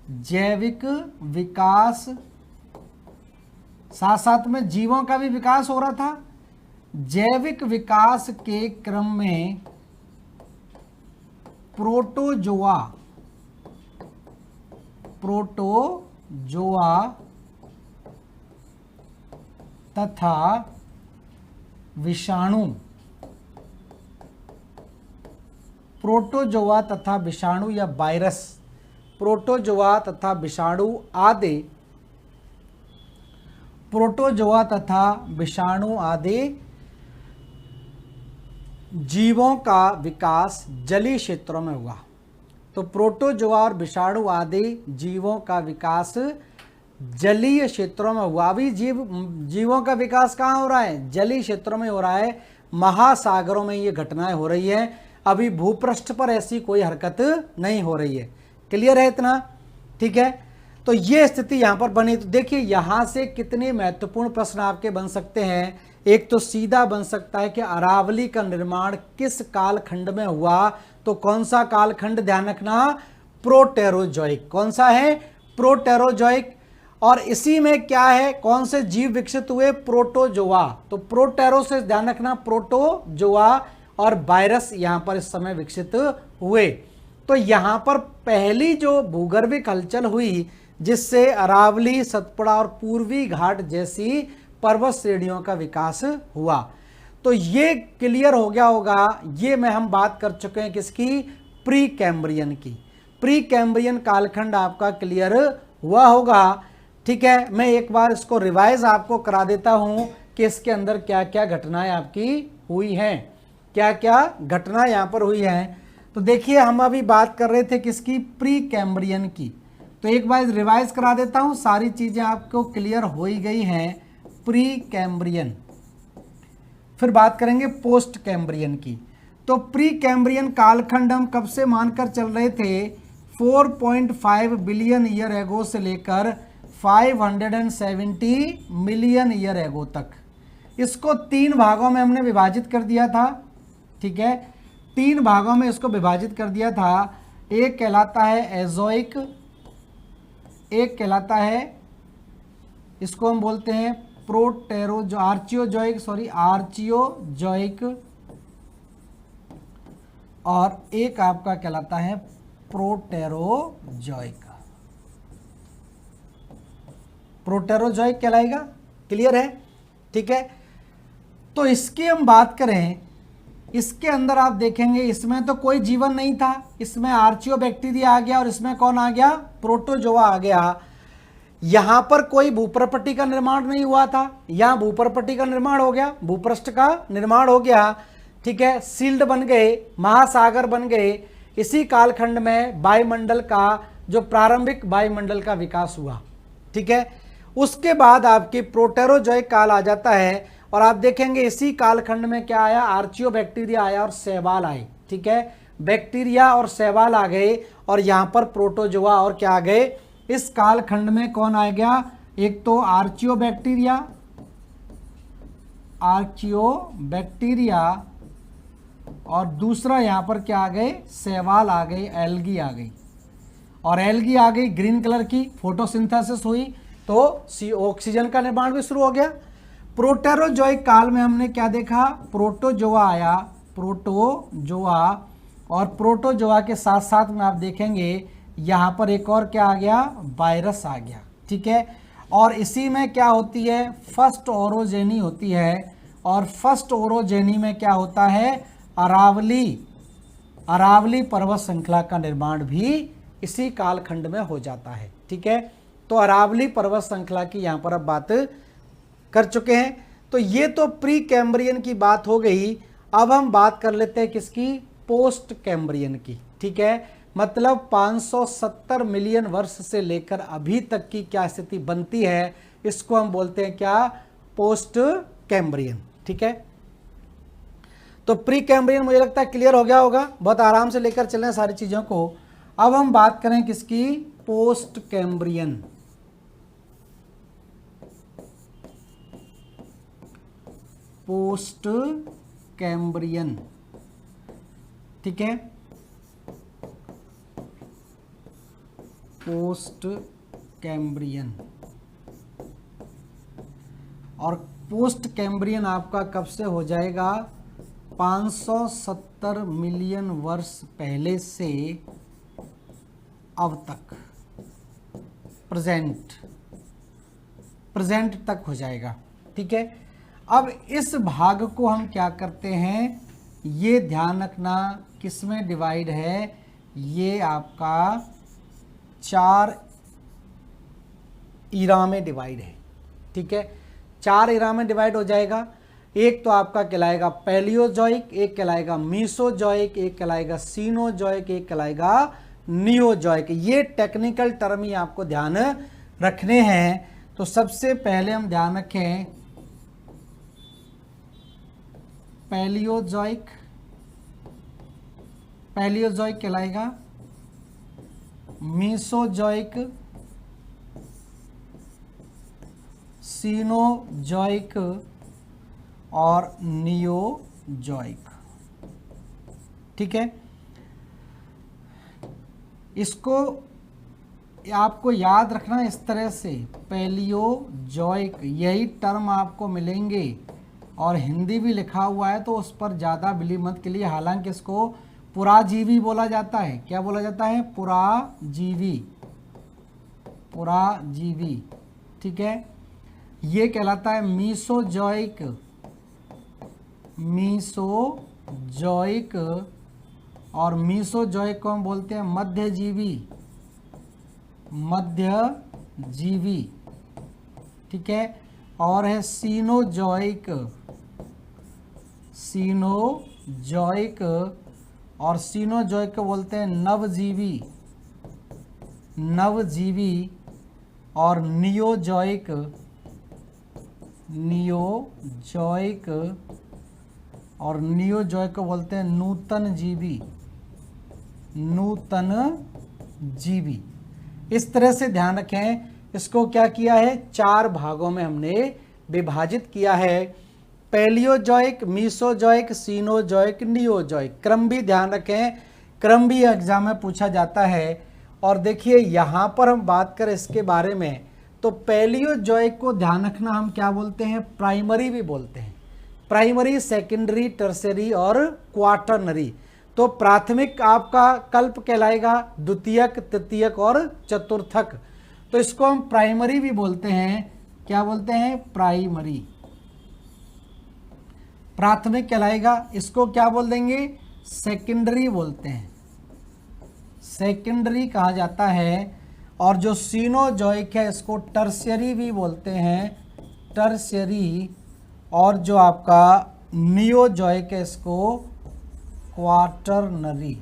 जैविक विकास साथ साथ में जीवों का भी विकास हो रहा था। जैविक विकास के क्रम में प्रोटोजोआ तथा विषाणु, प्रोटोजोआ तथा विषाणु या वायरस, प्रोटोजोआ तथा विषाणु आदि, प्रोटोजोआ तथा विषाणु आदि जीवों का विकास जलीय क्षेत्रों में हुआ। तो प्रोटोजोआ और विषाणु आदि जीवों का विकास जलीय क्षेत्रों में हुआ। अभी जीवों का विकास कहाँ हो रहा है? जलीय क्षेत्रों में हो रहा है, महासागरों में ये घटनाएं हो रही है। अभी भूपृष्ठ पर ऐसी कोई हरकत नहीं हो रही है। क्लियर है इतना? ठीक है, तो ये स्थिति यहाँ पर बनी। तो देखिए यहाँ से कितने महत्वपूर्ण प्रश्न आपके बन सकते हैं। एक तो सीधा बन सकता है कि अरावली का निर्माण किस कालखंड में हुआ? तो कौन सा कालखंड? ध्यान रखना प्रोटेरोजोइक। कौन सा है? प्रोटेरोजोइक। और इसी में क्या है, कौन से जीव विकसित हुए? प्रोटोजोआ। तो प्रोटेरो से ध्यान रखना प्रोटोजोआ और वायरस यहां पर इस समय विकसित हुए। तो यहां पर पहली जो भूगर्भिक हलचल हुई, जिससे अरावली, सतपुड़ा और पूर्वी घाट जैसी पर्वत श्रेणियों का विकास हुआ। तो ये क्लियर हो गया होगा। ये में हम बात कर चुके हैं किसकी? प्री कैम्ब्रियन की। प्री कैम्ब्रियन कालखंड आपका क्लियर हुआ होगा। ठीक है, मैं एक बार इसको रिवाइज आपको करा देता हूं कि इसके अंदर क्या क्या घटनाएं आपकी हुई हैं, क्या क्या घटनाएं यहां पर हुई हैं। तो देखिए हम अभी बात कर रहे थे किसकी? प्री कैम्ब्रियन की। तो एक बार रिवाइज करा देता हूं, सारी चीजें आपको क्लियर हो ही गई हैं। प्री कैम्ब्रियन, फिर बात करेंगे पोस्ट कैम्ब्रियन की। तो प्री कैम्ब्रियन कालखंड हम कब से मानकर चल रहे थे? 4.5 बिलियन ईयर एगो से लेकर 570 मिलियन ईयर एगो तक। इसको 3 भागों में हमने विभाजित कर दिया था। ठीक है, 3 भागों में इसको विभाजित कर दिया था। एक कहलाता है एजोइक, एक कहलाता है, इसको हम बोलते हैं आर्चियोजोइक, और एक आपका कहलाता है प्रोटेरोजोइक। प्रोटेरोजोइक कहलाएगा। क्लियर है? ठीक है, तो इसकी हम बात करें, इसके अंदर आप देखेंगे इसमें तो कोई जीवन नहीं था। इसमें आर्चियोबैक्टीरिया आ गया और इसमें कौन आ गया? प्रोटोजोआ आ गया। यहां पर कोई भूप्रपट्टी का निर्माण नहीं हुआ था, यहां भूप्रपट्टी का निर्माण हो गया, भूपृष्ठ का निर्माण हो गया। ठीक है, सील्ड बन गए, महासागर बन गए। इसी कालखंड में वायुमंडल का जो प्रारंभिक वायुमंडल का विकास हुआ। ठीक है, उसके बाद आपकी प्रोटेरोजोइक काल आ जाता है और आप देखेंगे इसी कालखंड में क्या आया, आर्चियोबैक्टीरिया आया और शैवाल आए। ठीक है, बैक्टीरिया और शैवाल आ गए और यहाँ पर प्रोटोजोआ और क्या आ गए। इस कालखंड में कौन आ गया, एक तो आर्चियोबैक्टीरिया और दूसरा यहाँ पर क्या आ गए, शैवाल आ गए, एल्गी आ गई। और एल्गी आ गई ग्रीन कलर की, फोटोसिंथेसिस हुई तो ऑक्सीजन का निर्माण भी शुरू हो गया। प्रोटेरोजोइक काल में हमने क्या देखा, प्रोटोजोआ आया, प्रोटोजोआ, और प्रोटोजोआ के साथ साथ में आप देखेंगे यहाँ पर एक और क्या आ गया, वायरस आ गया। ठीक है, और इसी में क्या होती है, फर्स्ट ओरोजेनी होती है, और फर्स्ट ओरोजेनी में क्या होता है, अरावली पर्वत श्रृंखला का निर्माण भी इसी कालखंड में हो जाता है। ठीक है, तो अरावली पर्वत श्रृंखला की यहाँ पर अब बात कर चुके हैं। तो ये तो प्री कैम्ब्रियन की बात हो गई। अब हम बात कर लेते हैं किसकी, पोस्ट कैम्ब्रियन की। ठीक है, मतलब 570 मिलियन वर्ष से लेकर अभी तक की क्या स्थिति बनती है, इसको हम बोलते हैं क्या, पोस्ट कैम्ब्रियन। ठीक है, तो प्री कैम्ब्रियन मुझे लगता है क्लियर हो गया होगा, बहुत आराम से लेकर चलें सारी चीजों को। अब हम बात करें किसकी, पोस्ट कैम्ब्रियन। पोस्ट कैम्ब्रियन, ठीक है, पोस्ट कैम्ब्रियन। और पोस्ट कैम्ब्रियन आपका कब से हो जाएगा, 570 मिलियन वर्ष पहले से अब तक, प्रेजेंट तक हो जाएगा। ठीक है, अब इस भाग को हम क्या करते हैं, ये ध्यान रखना किसमें डिवाइड है, ये आपका 4 ईरा में डिवाइड है। ठीक है, 4 ईरा में डिवाइड हो जाएगा। एक तो आपका कहलाएगा पैलियोजोइक, एक कहलाएगा मीसोजोइक, एक कहलाएगा सीनोजोइक, एक कहलाएगा नियोजोइक। ये टेक्निकल टर्म ही आपको ध्यान रखने हैं। तो सबसे पहले हम ध्यान रखें पैलियोजोइक कहलाएगा, मीसोजोइक, सीनोजोइक और नियोजोइक। ठीक है, इसको आपको याद रखना इस तरह से, पैलियोजोइक, यही टर्म आपको मिलेंगे और हिंदी भी लिखा हुआ है तो उस पर ज़्यादा बिलीव मत के लिए, हालांकि इसको पुराजीवी बोला जाता है। क्या बोला जाता है, पुराजीवी। ठीक है, ये कहलाता है मीसोजोइक, और मीसोजोइक को हम बोलते हैं मध्यजीवी। ठीक है, और है सीनोजोइक, और सीनोजोइक को बोलते हैं नवजीवी, और नियोजोइक और नियोजोइक को बोलते हैं नूतन जीवी। इस तरह से ध्यान रखें, इसको क्या किया है, 4 भागों में हमने विभाजित किया है, पैलियोजोइक, मीसोजोइक, सीनोजोइक, नियोजोइक। क्रम भी ध्यान रखें, क्रम भी एग्जाम में पूछा जाता है। और देखिए यहाँ पर हम बात करें इसके बारे में, तो पैलियोजोइक को ध्यान रखना हम क्या बोलते हैं, प्राइमरी भी बोलते हैं, प्राइमरी, सेकेंडरी, टर्सरी और क्वाटरनरी। तो प्राथमिक आपका कल्प कहलाएगा, द्वितीयक, तृतीयक और चतुर्थक। तो इसको हम प्राइमरी भी बोलते हैं। क्या बोलते हैं, प्राइमरी, प्राथमिक कहलाएगा। इसको क्या बोल देंगे, सेकेंडरी बोलते हैं, सेकेंडरी कहा जाता है। और जो सीनोजोइक है इसको टर्शियरी भी बोलते हैं, टर्शियरी। और जो आपका नियोजोइक है इसको क्वाटरनरी,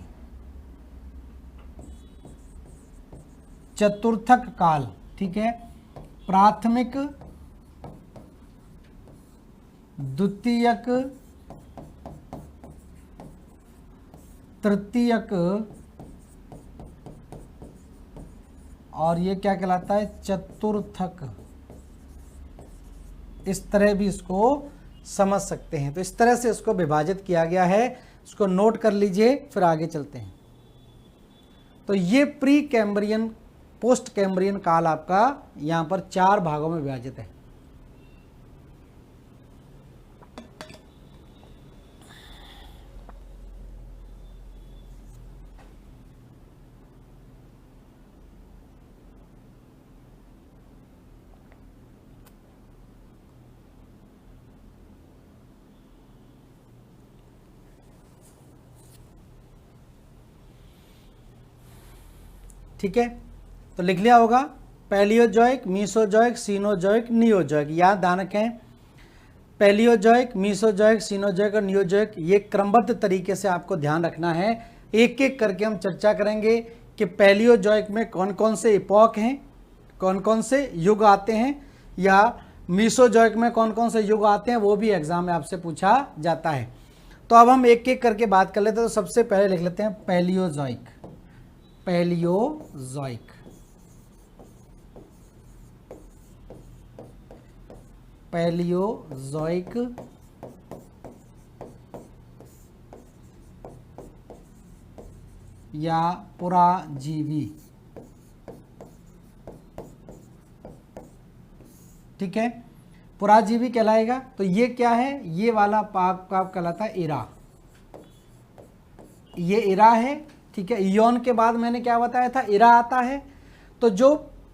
चतुर्थक काल। ठीक है, प्राथमिक, द्वितीयक, तृतीयक, और ये क्या कहलाता है, चतुर्थक। इस तरह भी इसको समझ सकते हैं। तो इस तरह से इसको विभाजित किया गया है, इसको नोट कर लीजिए, फिर आगे चलते हैं। तो ये प्री कैम्ब्रियन, पोस्ट कैम्ब्रियन काल आपका यहाँ पर 4 भागों में विभाजित है। ठीक है, तो लिख लिया होगा, पैलियोजोइक, मीसोजोइक, सीनोजोइक, नियोजोइक। याद ध्यान रखें, पैलियोजोइक, मीसोजोइक, सीनोजोइक और नियोजोइक, ये क्रमबद्ध तरीके से आपको ध्यान रखना है। एक एक करके हम चर्चा करेंगे कि पैलियोजोइक में कौन कौन से इपॉक हैं, कौन कौन से युग आते हैं, या मीसोजोइक में कौन कौन से युग आते हैं, वो भी एग्जाम में आपसे पूछा जाता है। तो अब हम एक एक करके बात कर लेते हैं। तो सबसे पहले लिख लेते हैं पैलियोजोइक। पैलियोजोइक, पैलियोजोइक या पुराजीवी। ठीक है, पुराजीवी कहलाएगा। तो ये क्या है, ये वाला पाक का कहलाता है इरा। ये इरा है। ठीक है, इयोन के बाद मैंने क्या बताया था, इरा आता है। तो जो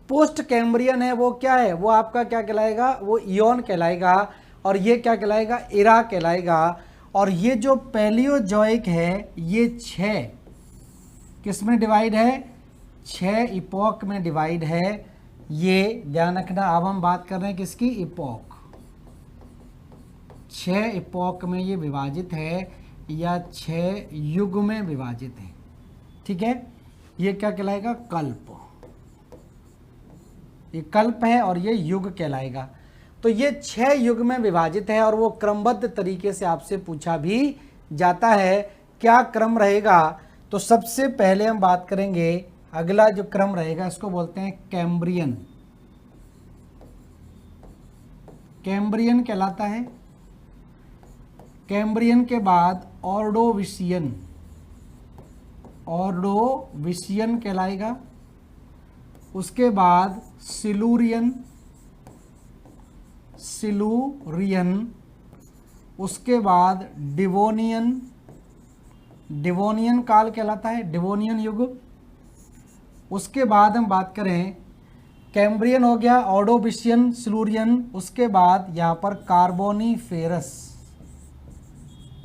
पोस्ट कैम्ब्रियन है वो क्या है, वो आपका क्या कहलाएगा, वो इयोन कहलाएगा, और ये क्या कहलाएगा, इरा कहलाएगा। और ये जो पैलियोजोइक है, ये 6 किस में डिवाइड है, 6 इपॉक में डिवाइड है। ये ध्यान रखना। अब हम बात कर रहे हैं किसकी, इपॉक। 6 इपॉक में ये विभाजित है, या 6 युग में विभाजित है। ठीक है, ये क्या कहलाएगा, कल्प। ये कल्प है और ये युग कहलाएगा। तो ये 6 युग में विभाजित है, और वो क्रमबद्ध तरीके से आपसे पूछा भी जाता है। क्या क्रम रहेगा, तो सबसे पहले हम बात करेंगे, अगला जो क्रम रहेगा इसको बोलते हैं कैम्ब्रियन। कैम्ब्रियन कहलाता है। कैम्ब्रियन के बाद ऑर्डोविशियन, ऑर्डोविशियन कहलाएगा। उसके बाद सिलूरियन, सिलूरियन। उसके बाद डिवोनियन, डिवोनियन काल कहलाता है, डिवोनियन युग। उसके बाद हम बात करें, कैम्ब्रियन हो गया, ऑर्डोविशियन, सिलूरियन। उसके बाद यहाँ पर कार्बोनीफेरस,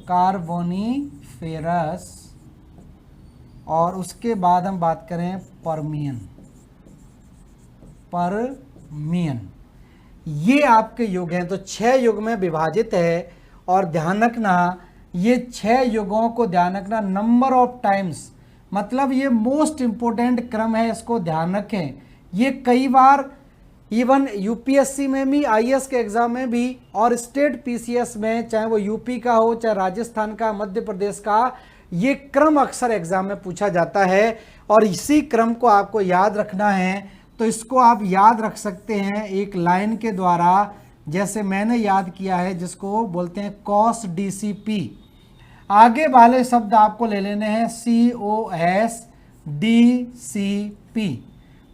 कार्बोनीफेरस। और उसके बाद हम बात करें पर्मियन, पर्मियन। ये आपके युग हैं। तो 6 युग में विभाजित है। और ध्यान रखना, ये 6 युगों को ध्यान रखना, नंबर ऑफ टाइम्स, मतलब ये मोस्ट इंपोर्टेंट क्रम है, इसको ध्यान रखें। ये कई बार इवन यूपीएससी में भी, आईएएस के एग्जाम में भी, और स्टेट पीसीएस में, चाहे वो यूपी का हो, चाहे राजस्थान का, मध्य प्रदेश का, ये क्रम अक्सर एग्जाम में पूछा जाता है। और इसी क्रम को आपको याद रखना है। तो इसको आप याद रख सकते हैं एक लाइन के द्वारा, जैसे मैंने याद किया है, जिसको बोलते हैं कॉस डीसीपी। आगे वाले शब्द आपको ले लेने हैं, COS DCP।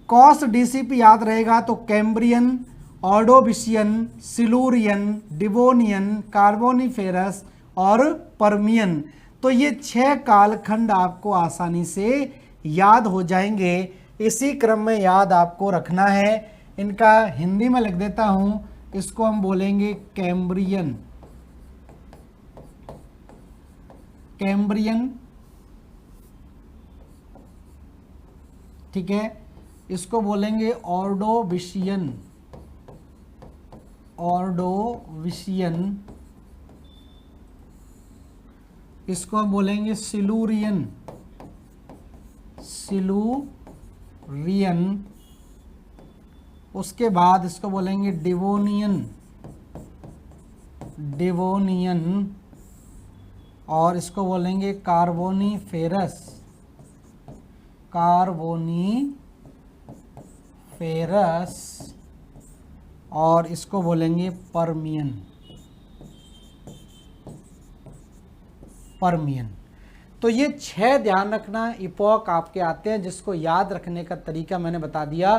कॉस डीसीपी याद रहेगा तो Cambrian, Ordovician, Silurian, Devonian, Carboniferous और पर्मियन। तो ये 6 कालखंड आपको आसानी से याद हो जाएंगे। इसी क्रम में याद आपको रखना है। इनका हिंदी में लिख देता हूं, इसको हम बोलेंगे कैम्ब्रियन, कैम्ब्रियन। ठीक है, इसको बोलेंगे ऑर्डोविशियन, ऑर्डोविशियन। इसको हम बोलेंगे सिलूरियन, सिलूरियन। उसके बाद इसको बोलेंगे डिवोनियन, डिवोनियन और इसको बोलेंगे कार्बोनीफेरस, कार्बोनीफेरस और इसको बोलेंगे पर्मियन, पर्मियन। तो ये 6 ध्यान रखना इपोक आपके आते हैं, जिसको याद रखने का तरीका मैंने बता दिया।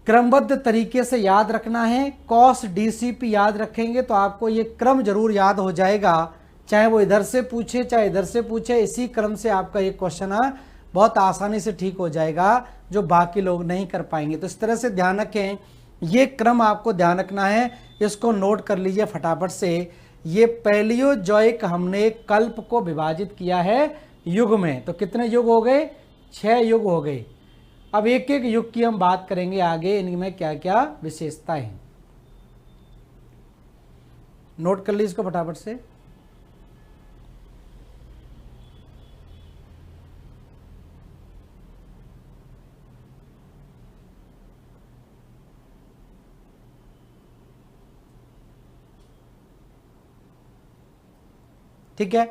क्रमबद्ध तरीके से याद रखना है। कॉस डीसीपी याद रखेंगे तो आपको ये क्रम जरूर याद हो जाएगा, चाहे वो इधर से पूछे चाहे इधर से पूछे, इसी क्रम से आपका ये क्वेश्चन बहुत आसानी से ठीक हो जाएगा, जो बाकी लोग नहीं कर पाएंगे। तो इस तरह से ध्यान रखें, ये क्रम आपको ध्यान रखना है, इसको नोट कर लीजिए फटाफट से। ये पैलियोजोइक हमने कल्प को विभाजित किया है युग में, तो कितने युग हो गए? 6 युग हो गए। अब एक एक युग की हम बात करेंगे आगे, इनमें क्या क्या विशेषताएं हैं, नोट कर लीजिए इसको फटाफट से। ठीक है,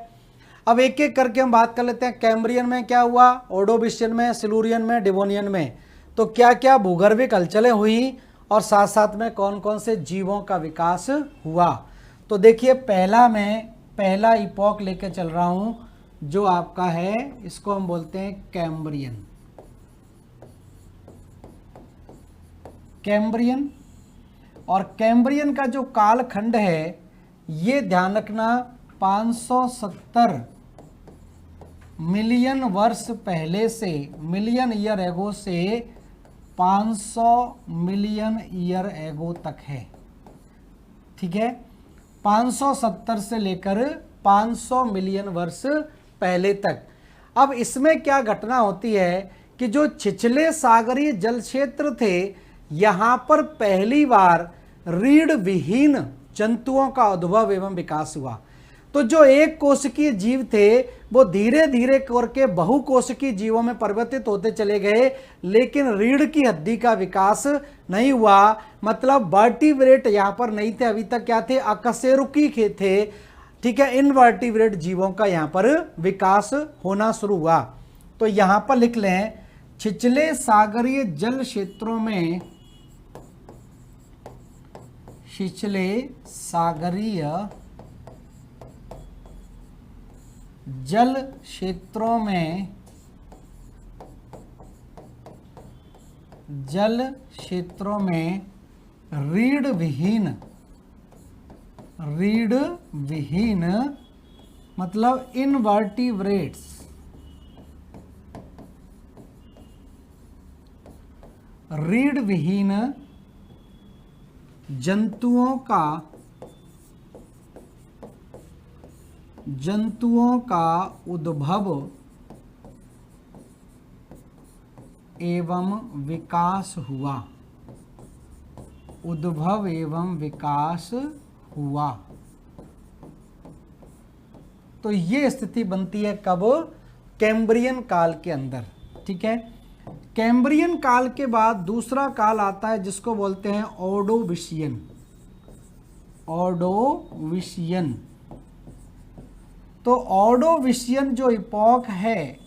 अब एक एक करके हम बात कर लेते हैं। कैम्ब्रियन में क्या हुआ, ओर्डोविशियन में, सिलुरियन में, डिवोनियन में, तो क्या क्या भूगर्भिक हलचलें हुई और साथ साथ में कौन कौन से जीवों का विकास हुआ। तो देखिए, पहला इपोक लेके चल रहा हूं, जो आपका है, इसको हम बोलते हैं कैम्ब्रियन। कैम्ब्रियन और कैम्ब्रियन का जो कालखंड है, ये ध्यान रखना 570 मिलियन वर्ष पहले से, मिलियन ईयर एगो से 500 मिलियन ईयर एगो तक है। ठीक है, 570 से लेकर 500 मिलियन वर्ष पहले तक। अब इसमें क्या घटना होती है कि जो छिछले सागरीय जल क्षेत्र थे, यहां पर पहली बार रीढ़ विहीन जंतुओं का उद्भव एवं विकास हुआ। तो जो एक कोशिकीय जीव थे, वो धीरे धीरे करके बहुकोशिकीय जीवों में परिवर्तित होते चले गए, लेकिन रीढ़ की हड्डी का विकास नहीं हुआ। मतलब वर्टिब्रेट यहां पर नहीं थे, अभी तक क्या थे, अकशेरुकी थे। ठीक है, इनवर्टिब्रेट जीवों का यहां पर विकास होना शुरू हुआ। तो यहां पर लिख लें, छिछले सागरीय जल क्षेत्रों में, छिछले सागरीय जल क्षेत्रों में, जल क्षेत्रों में रीढ़ विहीन, रीढ़ विहीन मतलब इनवर्टिब्रेट्स, रीढ़ विहीन जंतुओं का उद्भव एवं विकास हुआ, उद्भव एवं विकास हुआ। तो ये स्थिति बनती है कब, कैम्ब्रियन काल के अंदर। ठीक है, कैम्ब्रियन काल के बाद दूसरा काल आता है, जिसको बोलते हैं ऑर्डोविशियन। ऑर्डोविशियन, तो ऑर्डोविशियन जो इपोक है,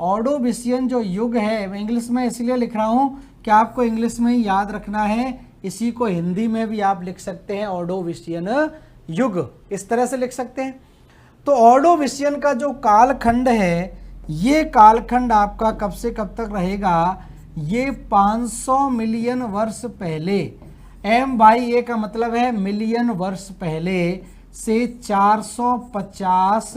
ऑर्डोविशियन जो युग है, मैं इंग्लिश में इसलिए लिख रहा हूं कि आपको इंग्लिश में ही याद रखना है, इसी को हिंदी में भी आप लिख सकते हैं, ऑर्डोविशियन युग, इस तरह से लिख सकते हैं। तो ऑर्डोविशियन का जो कालखंड है, ये कालखंड आपका कब से कब तक रहेगा, ये 500 मिलियन वर्ष पहले, M/A का मतलब है मिलियन वर्ष पहले, से 450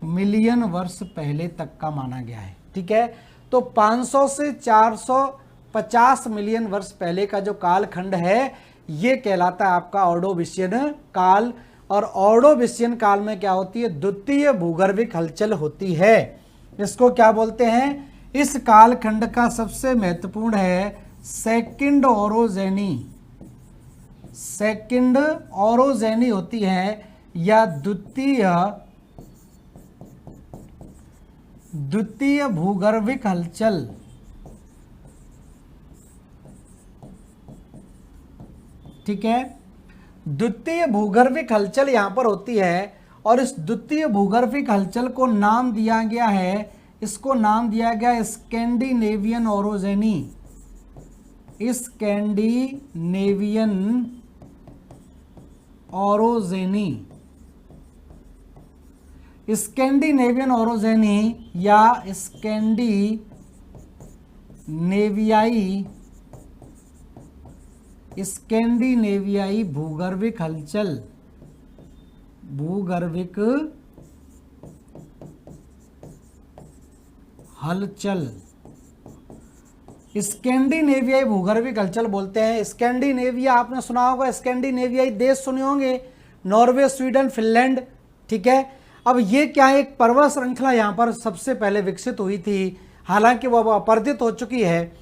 मिलियन वर्ष पहले तक का माना गया है। ठीक है, तो 500 से 450 मिलियन वर्ष पहले का जो कालखंड है, ये कहलाता है आपका ऑर्डोविशियन काल। और ऑर्डोविशियन काल में क्या होती है, द्वितीय भूगर्भिक हलचल होती है। इसको क्या बोलते हैं, इस कालखंड का सबसे महत्वपूर्ण है सेकंड ओरोजेनी। सेकंड ओरोजेनी होती है, या द्वितीय भूगर्भिक हलचल। ठीक है, द्वितीय भूगर्भिक हलचल यहां पर होती है और इस द्वितीय भूगर्भिक हलचल को नाम दिया गया है, इसको नाम दिया गया Scandinavian orogeny. Scandinavian orogeny, Scandinavian orogeny या स्कैंडिनेवियाई भूगर्भिक हलचल, भूगर्भिक हलचल, स्कैंडिनेवियाई भूगर्भिक हलचल बोलते हैं। स्कैंडिनेविया आपने सुना होगा, स्कैंडिनेवियाई देश सुने होंगे, नॉर्वे, स्वीडन, फिनलैंड, ठीक है। अब ये क्या है, एक पर्वत श्रृंखला यहाँ पर सबसे पहले विकसित हुई थी, हालांकि वह अपरदित हो चुकी है,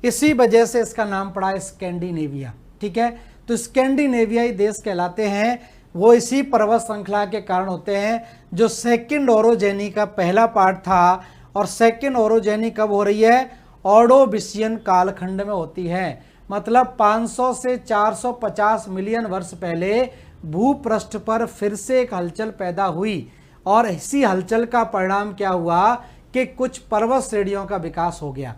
इसी वजह से इसका नाम पड़ा स्कैंडिनेविया, ठीक है। तो स्कैंडिनेवियाई देश कहलाते हैं, वो इसी पर्वत श्रृंखला के कारण होते हैं। जो सेकंड ओरोजेनी का पहला पार्ट था, और सेकंड ओरोजेनी कब हो रही है, ऑर्डोविशियन कालखंड में होती है, मतलब 500 से 450 मिलियन वर्ष पहले भूपृष्ठ पर फिर से एक हलचल पैदा हुई, और इसी हलचल का परिणाम क्या हुआ कि कुछ पर्वत श्रेणियों का विकास हो गया।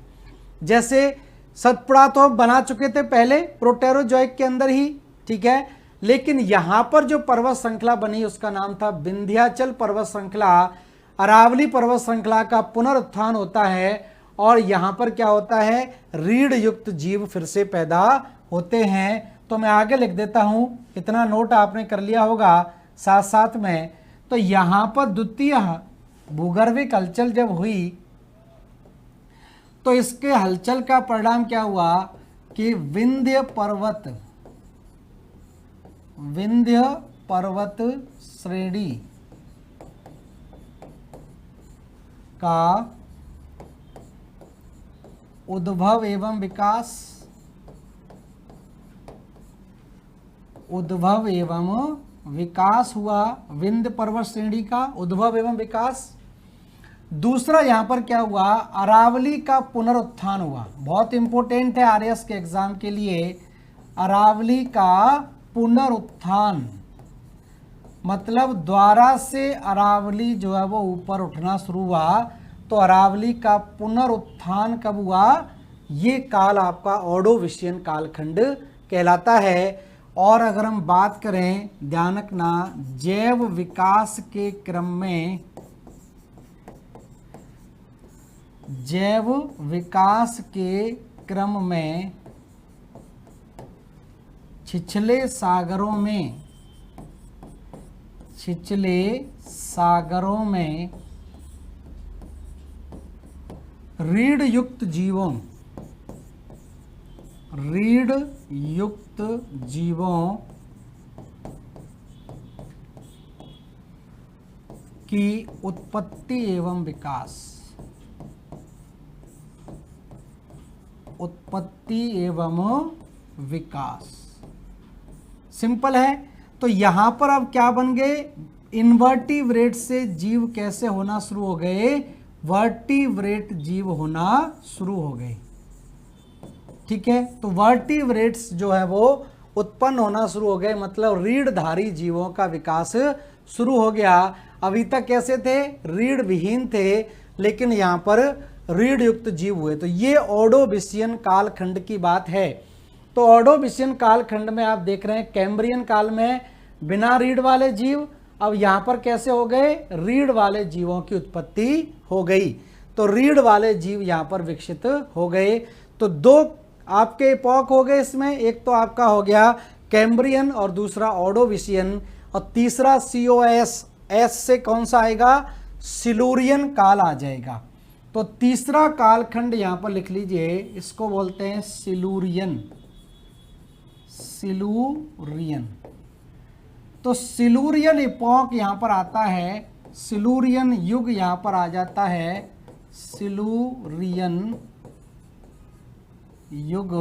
जैसे सतपुड़ा तो बना चुके थे पहले प्रोटेरोजोइक के अंदर ही, ठीक है, लेकिन यहां पर जो पर्वत श्रृंखला बनी उसका नाम था विंध्याचल पर्वत श्रृंखला। अरावली पर्वत श्रृंखला का पुनरुत्थान होता है, और यहां पर क्या होता है, रीढ़ युक्त जीव फिर से पैदा होते हैं। तो मैं आगे लिख देता हूं, इतना नोट आपने कर लिया होगा साथ साथ में। तो यहां पर द्वितीय भूगर्भिक हलचल जब हुई तो इसके हलचल का परिणाम क्या हुआ कि विंध्य पर्वत श्रेणी का उद्भव एवं विकास हुआ। विंध्य पर्वत श्रेणी का उद्भव एवं विकास। दूसरा यहां पर क्या हुआ, अरावली का पुनरुत्थान हुआ। बहुत इंपॉर्टेंट है आरएस के एग्जाम के लिए, अरावली का पुनरुत्थान, मतलब द्वारा से अरावली जो है वो ऊपर उठना शुरू हुआ। तो अरावली का पुनरुत्थान कब हुआ, ये काल आपका ऑर्डोविशियन कालखंड कहलाता है। और अगर हम बात करें, ध्यान रखना, जैव विकास के क्रम में छिछले सागरों में रीढ़ युक्त जीवों की उत्पत्ति एवं विकास। सिंपल है। तो यहां पर अब क्या बन गए, इनवर्टिब्रेट से जीव कैसे होना शुरू हो गए, वर्टिब्रेट जीव होना शुरू हो गए, ठीक है। तो वर्टिब्रेट्स जो है वो उत्पन्न होना शुरू हो गए, मतलब रीढ़धारी जीवों का विकास शुरू हो गया। अभी तक कैसे थे, रीढ़ विहीन थे, लेकिन यहां पर रीढ़ युक्त जीव हुए। तो ये ऑर्डोविशियन कालखंड की बात है। तो ऑर्डोविशियन कालखंड में आप देख रहे हैं, कैम्ब्रियन काल में बिना रीढ़ वाले जीव, अब यहां पर कैसे हो गए, रीढ़ वाले जीवों की उत्पत्ति हो गई। तो रीढ़ वाले जीव यहां पर विकसित हो गए। तो दो आपके एपॉक हो गए इसमें, एक तो आपका हो गया कैम्ब्रियन और दूसरा ऑर्डोविशियन, और तीसरा COS, एस से कौन सा आएगा, सिलूरियन काल आ जाएगा। तो तीसरा कालखंड यहां पर लिख लीजिए, इसको बोलते हैं सिलूरियन। तो सिलूरियन इपॉक यहां पर आता है, सिलूरियन युग यहां पर आ जाता है, सिलूरियन युग।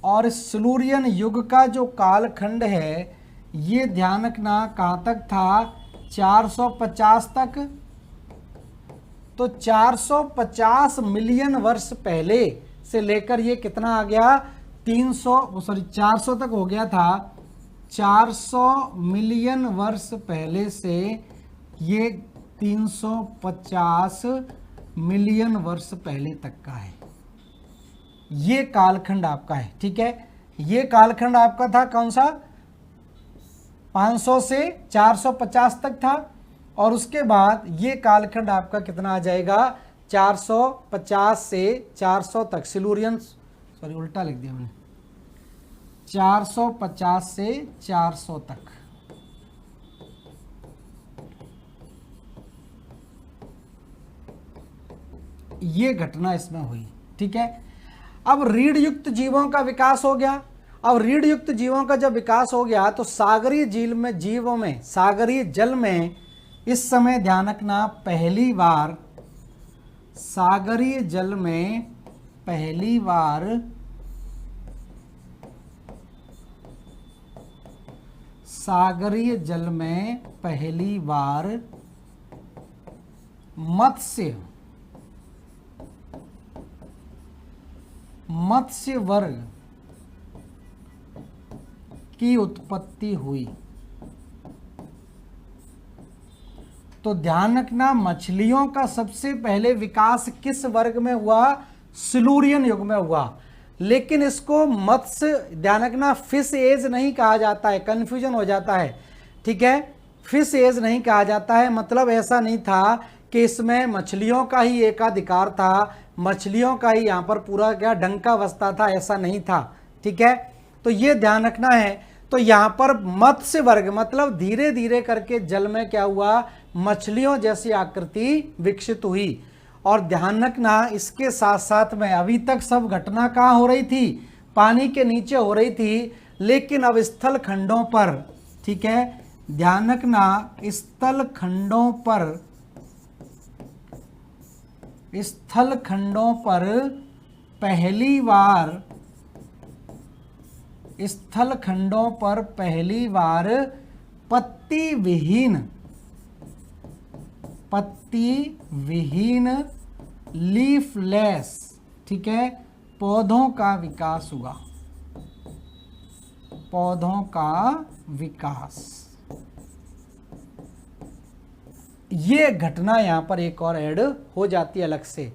और सिलूरियन युग का जो कालखंड है, ये ध्यान रखना कहाँ तक था, 450 तक। तो 450 मिलियन वर्ष पहले से लेकर ये कितना आ गया, 400 तक हो गया था। 400 मिलियन वर्ष पहले से ये 350 मिलियन वर्ष पहले तक का है। ये कालखंड आपका है, ठीक है। ये कालखंड आपका था कौन सा, 500 से 450 तक था, और उसके बाद ये कालखंड आपका कितना आ जाएगा, 450 से 400 तक। सिलूरियन, सॉरी उल्टा लिख दिया मैंने, 450 से 400 तक। ये घटना इसमें हुई, ठीक है। अब रीढ़ युक्त जीवों का विकास हो गया। अब रीढ़ युक्त जीवों का जब विकास हो गया तो सागरीय जीवों में, सागरीय जल में इस समय ध्यान रखना, पहली बार सागरीय जल में पहली बार सागरीय जल में पहली बार मत्स्य वर्ग की उत्पत्ति हुई। तो ध्यान रखना, मछलियों का सबसे पहले विकास किस वर्ग में हुआ, सिलूरियन युग में हुआ। लेकिन इसको मत्स्य, ध्यान रखना, फिश एज नहीं कहा जाता है, कंफ्यूजन हो जाता है, ठीक है। फिश एज नहीं कहा जाता है, मतलब ऐसा नहीं था कि इसमें मछलियों का ही एकाधिकार था, मछलियों का ही यहाँ पर पूरा क्या डंका बसता था, ऐसा नहीं था, ठीक है। तो ये ध्यान रखना है। तो यहाँ पर मत्स्य वर्ग मतलब धीरे धीरे करके जल में क्या हुआ, मछलियों जैसी आकृति विकसित हुई। और ध्यान रखना, इसके साथ साथ में अभी तक सब घटना कहाँ हो रही थी, पानी के नीचे हो रही थी, लेकिन अब स्थल खंडों पर, ठीक है, ध्यान रखना, स्थल खंडों पर पहली बार पत्ती विहीन लीफलेस, ठीक है, पौधों का विकास हुआ, पौधों का विकास। ये घटना यहां पर एक और ऐड हो जाती है अलग से।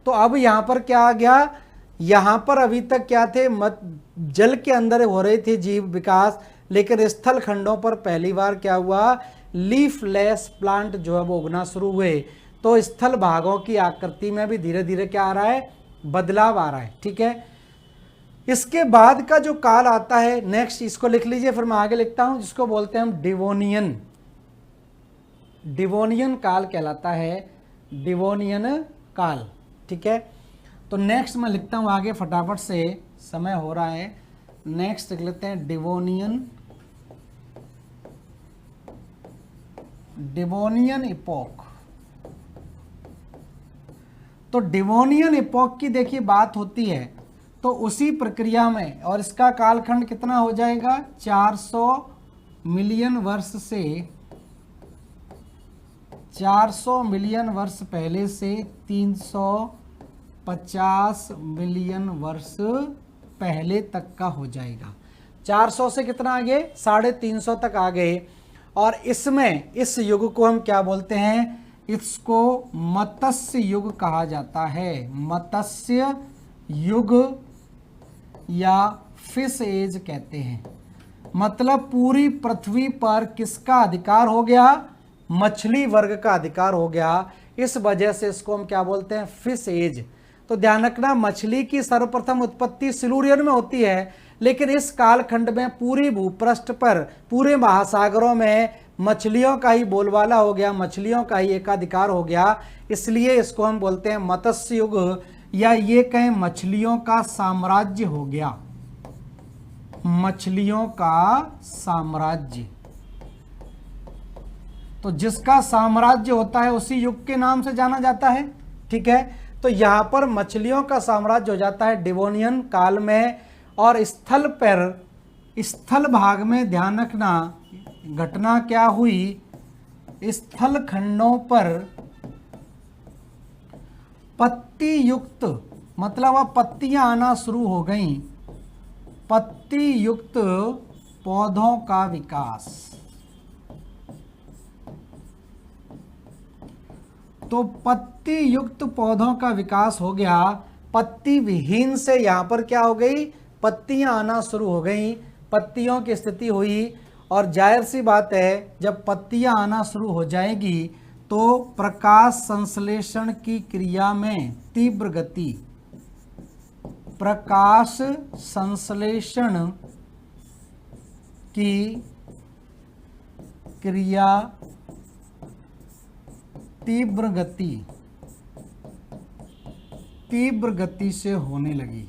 तो अब यहां पर क्या आ गया, यहां पर अभी तक क्या थे, जल के अंदर हो रहे थे जीव विकास, लेकिन स्थल खंडों पर पहली बार क्या हुआ, लीफलेस प्लांट जो है वो उगना शुरू हुए। तो स्थल भागों की आकृति में भी धीरे धीरे क्या आ रहा है, बदलाव आ रहा है, ठीक है। इसके बाद का जो काल आता है नेक्स्ट, इसको लिख लीजिए, फिर मैं आगे लिखता हूं, जिसको बोलते हैं हम डिवोनियन काल कहलाता है, डिवोनियन काल, ठीक है। तो नेक्स्ट मैं लिखता हूं आगे फटाफट से, समय हो रहा है। नेक्स्ट लिख लेते हैं डिवोनियन इपोक। तो डिवोनियन इपोक की देखिए बात होती है, तो उसी प्रक्रिया में, और इसका कालखंड कितना हो जाएगा, 400 मिलियन वर्ष से 400 मिलियन वर्ष पहले से 350 मिलियन वर्ष पहले तक का हो जाएगा। 400 से कितना आगे, 350 तक आ गए। और इसमें इस युग को हम क्या बोलते हैं, इसको मत्स्य युग कहा जाता है, मत्स्य युग या फिश एज कहते हैं। मतलब पूरी पृथ्वी पर किसका अधिकार हो गया, मछली वर्ग का अधिकार हो गया। इस वजह से इसको हम क्या बोलते हैं, फिश एज। तो ध्यान रखना, मछली की सर्वप्रथम उत्पत्ति सिलूरियन में होती है, लेकिन इस कालखंड में पूरी भूपृष्ठ पर, पूरे महासागरों में मछलियों का ही बोलबाला हो गया, मछलियों का ही एकाधिकार हो गया। इसलिए इसको हम बोलते हैं मत्स्य युग, या ये कहें मछलियों का साम्राज्य हो गया, मछलियों का साम्राज्य। तो जिसका साम्राज्य होता है उसी युग के नाम से जाना जाता है, ठीक है। तो यहां पर मछलियों का साम्राज्य हो जाता है डिवोनियन काल में। और स्थल भाग में ध्यान रखना, घटना क्या हुई, स्थल खंडों पर पत्ती युक्त, मतलब अब पत्तियां आना शुरू हो गईं, पत्ती युक्त पौधों का विकास। तो पत्ती युक्त पौधों का विकास हो गया, पत्ती विहीन से यहां पर क्या हो गई, पत्तियां आना शुरू हो गई, पत्तियों की स्थिति हुई। और जाहिर सी बात है जब पत्तियां आना शुरू हो जाएगी तो प्रकाश संश्लेषण की क्रिया में तीव्र गति, प्रकाश संश्लेषण की क्रिया तीव्र गति से होने लगी।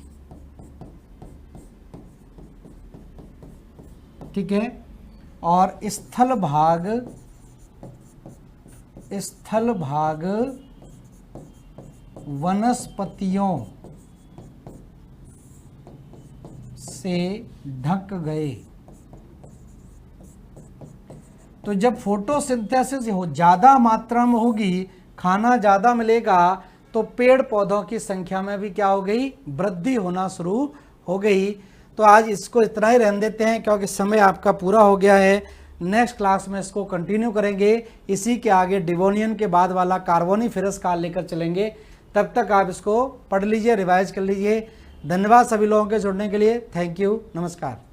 ठीक है। और स्थल भाग वनस्पतियों से ढक गए। तो जब फोटोसिंथेसिस हो ज़्यादा मात्रा में होगी, खाना ज़्यादा मिलेगा, तो पेड़ पौधों की संख्या में भी क्या हो गई, वृद्धि होना शुरू हो गई। तो आज इसको इतना ही रहने देते हैं क्योंकि समय आपका पूरा हो गया है। नेक्स्ट क्लास में इसको कंटिन्यू करेंगे, इसी के आगे डिवोनियन के बाद वाला कार्बोनिफेरस काल लेकर चलेंगे। तब तक आप इसको पढ़ लीजिए, रिवाइज कर लीजिए। धन्यवाद सभी लोगों के जुड़ने के लिए। थैंक यू, नमस्कार।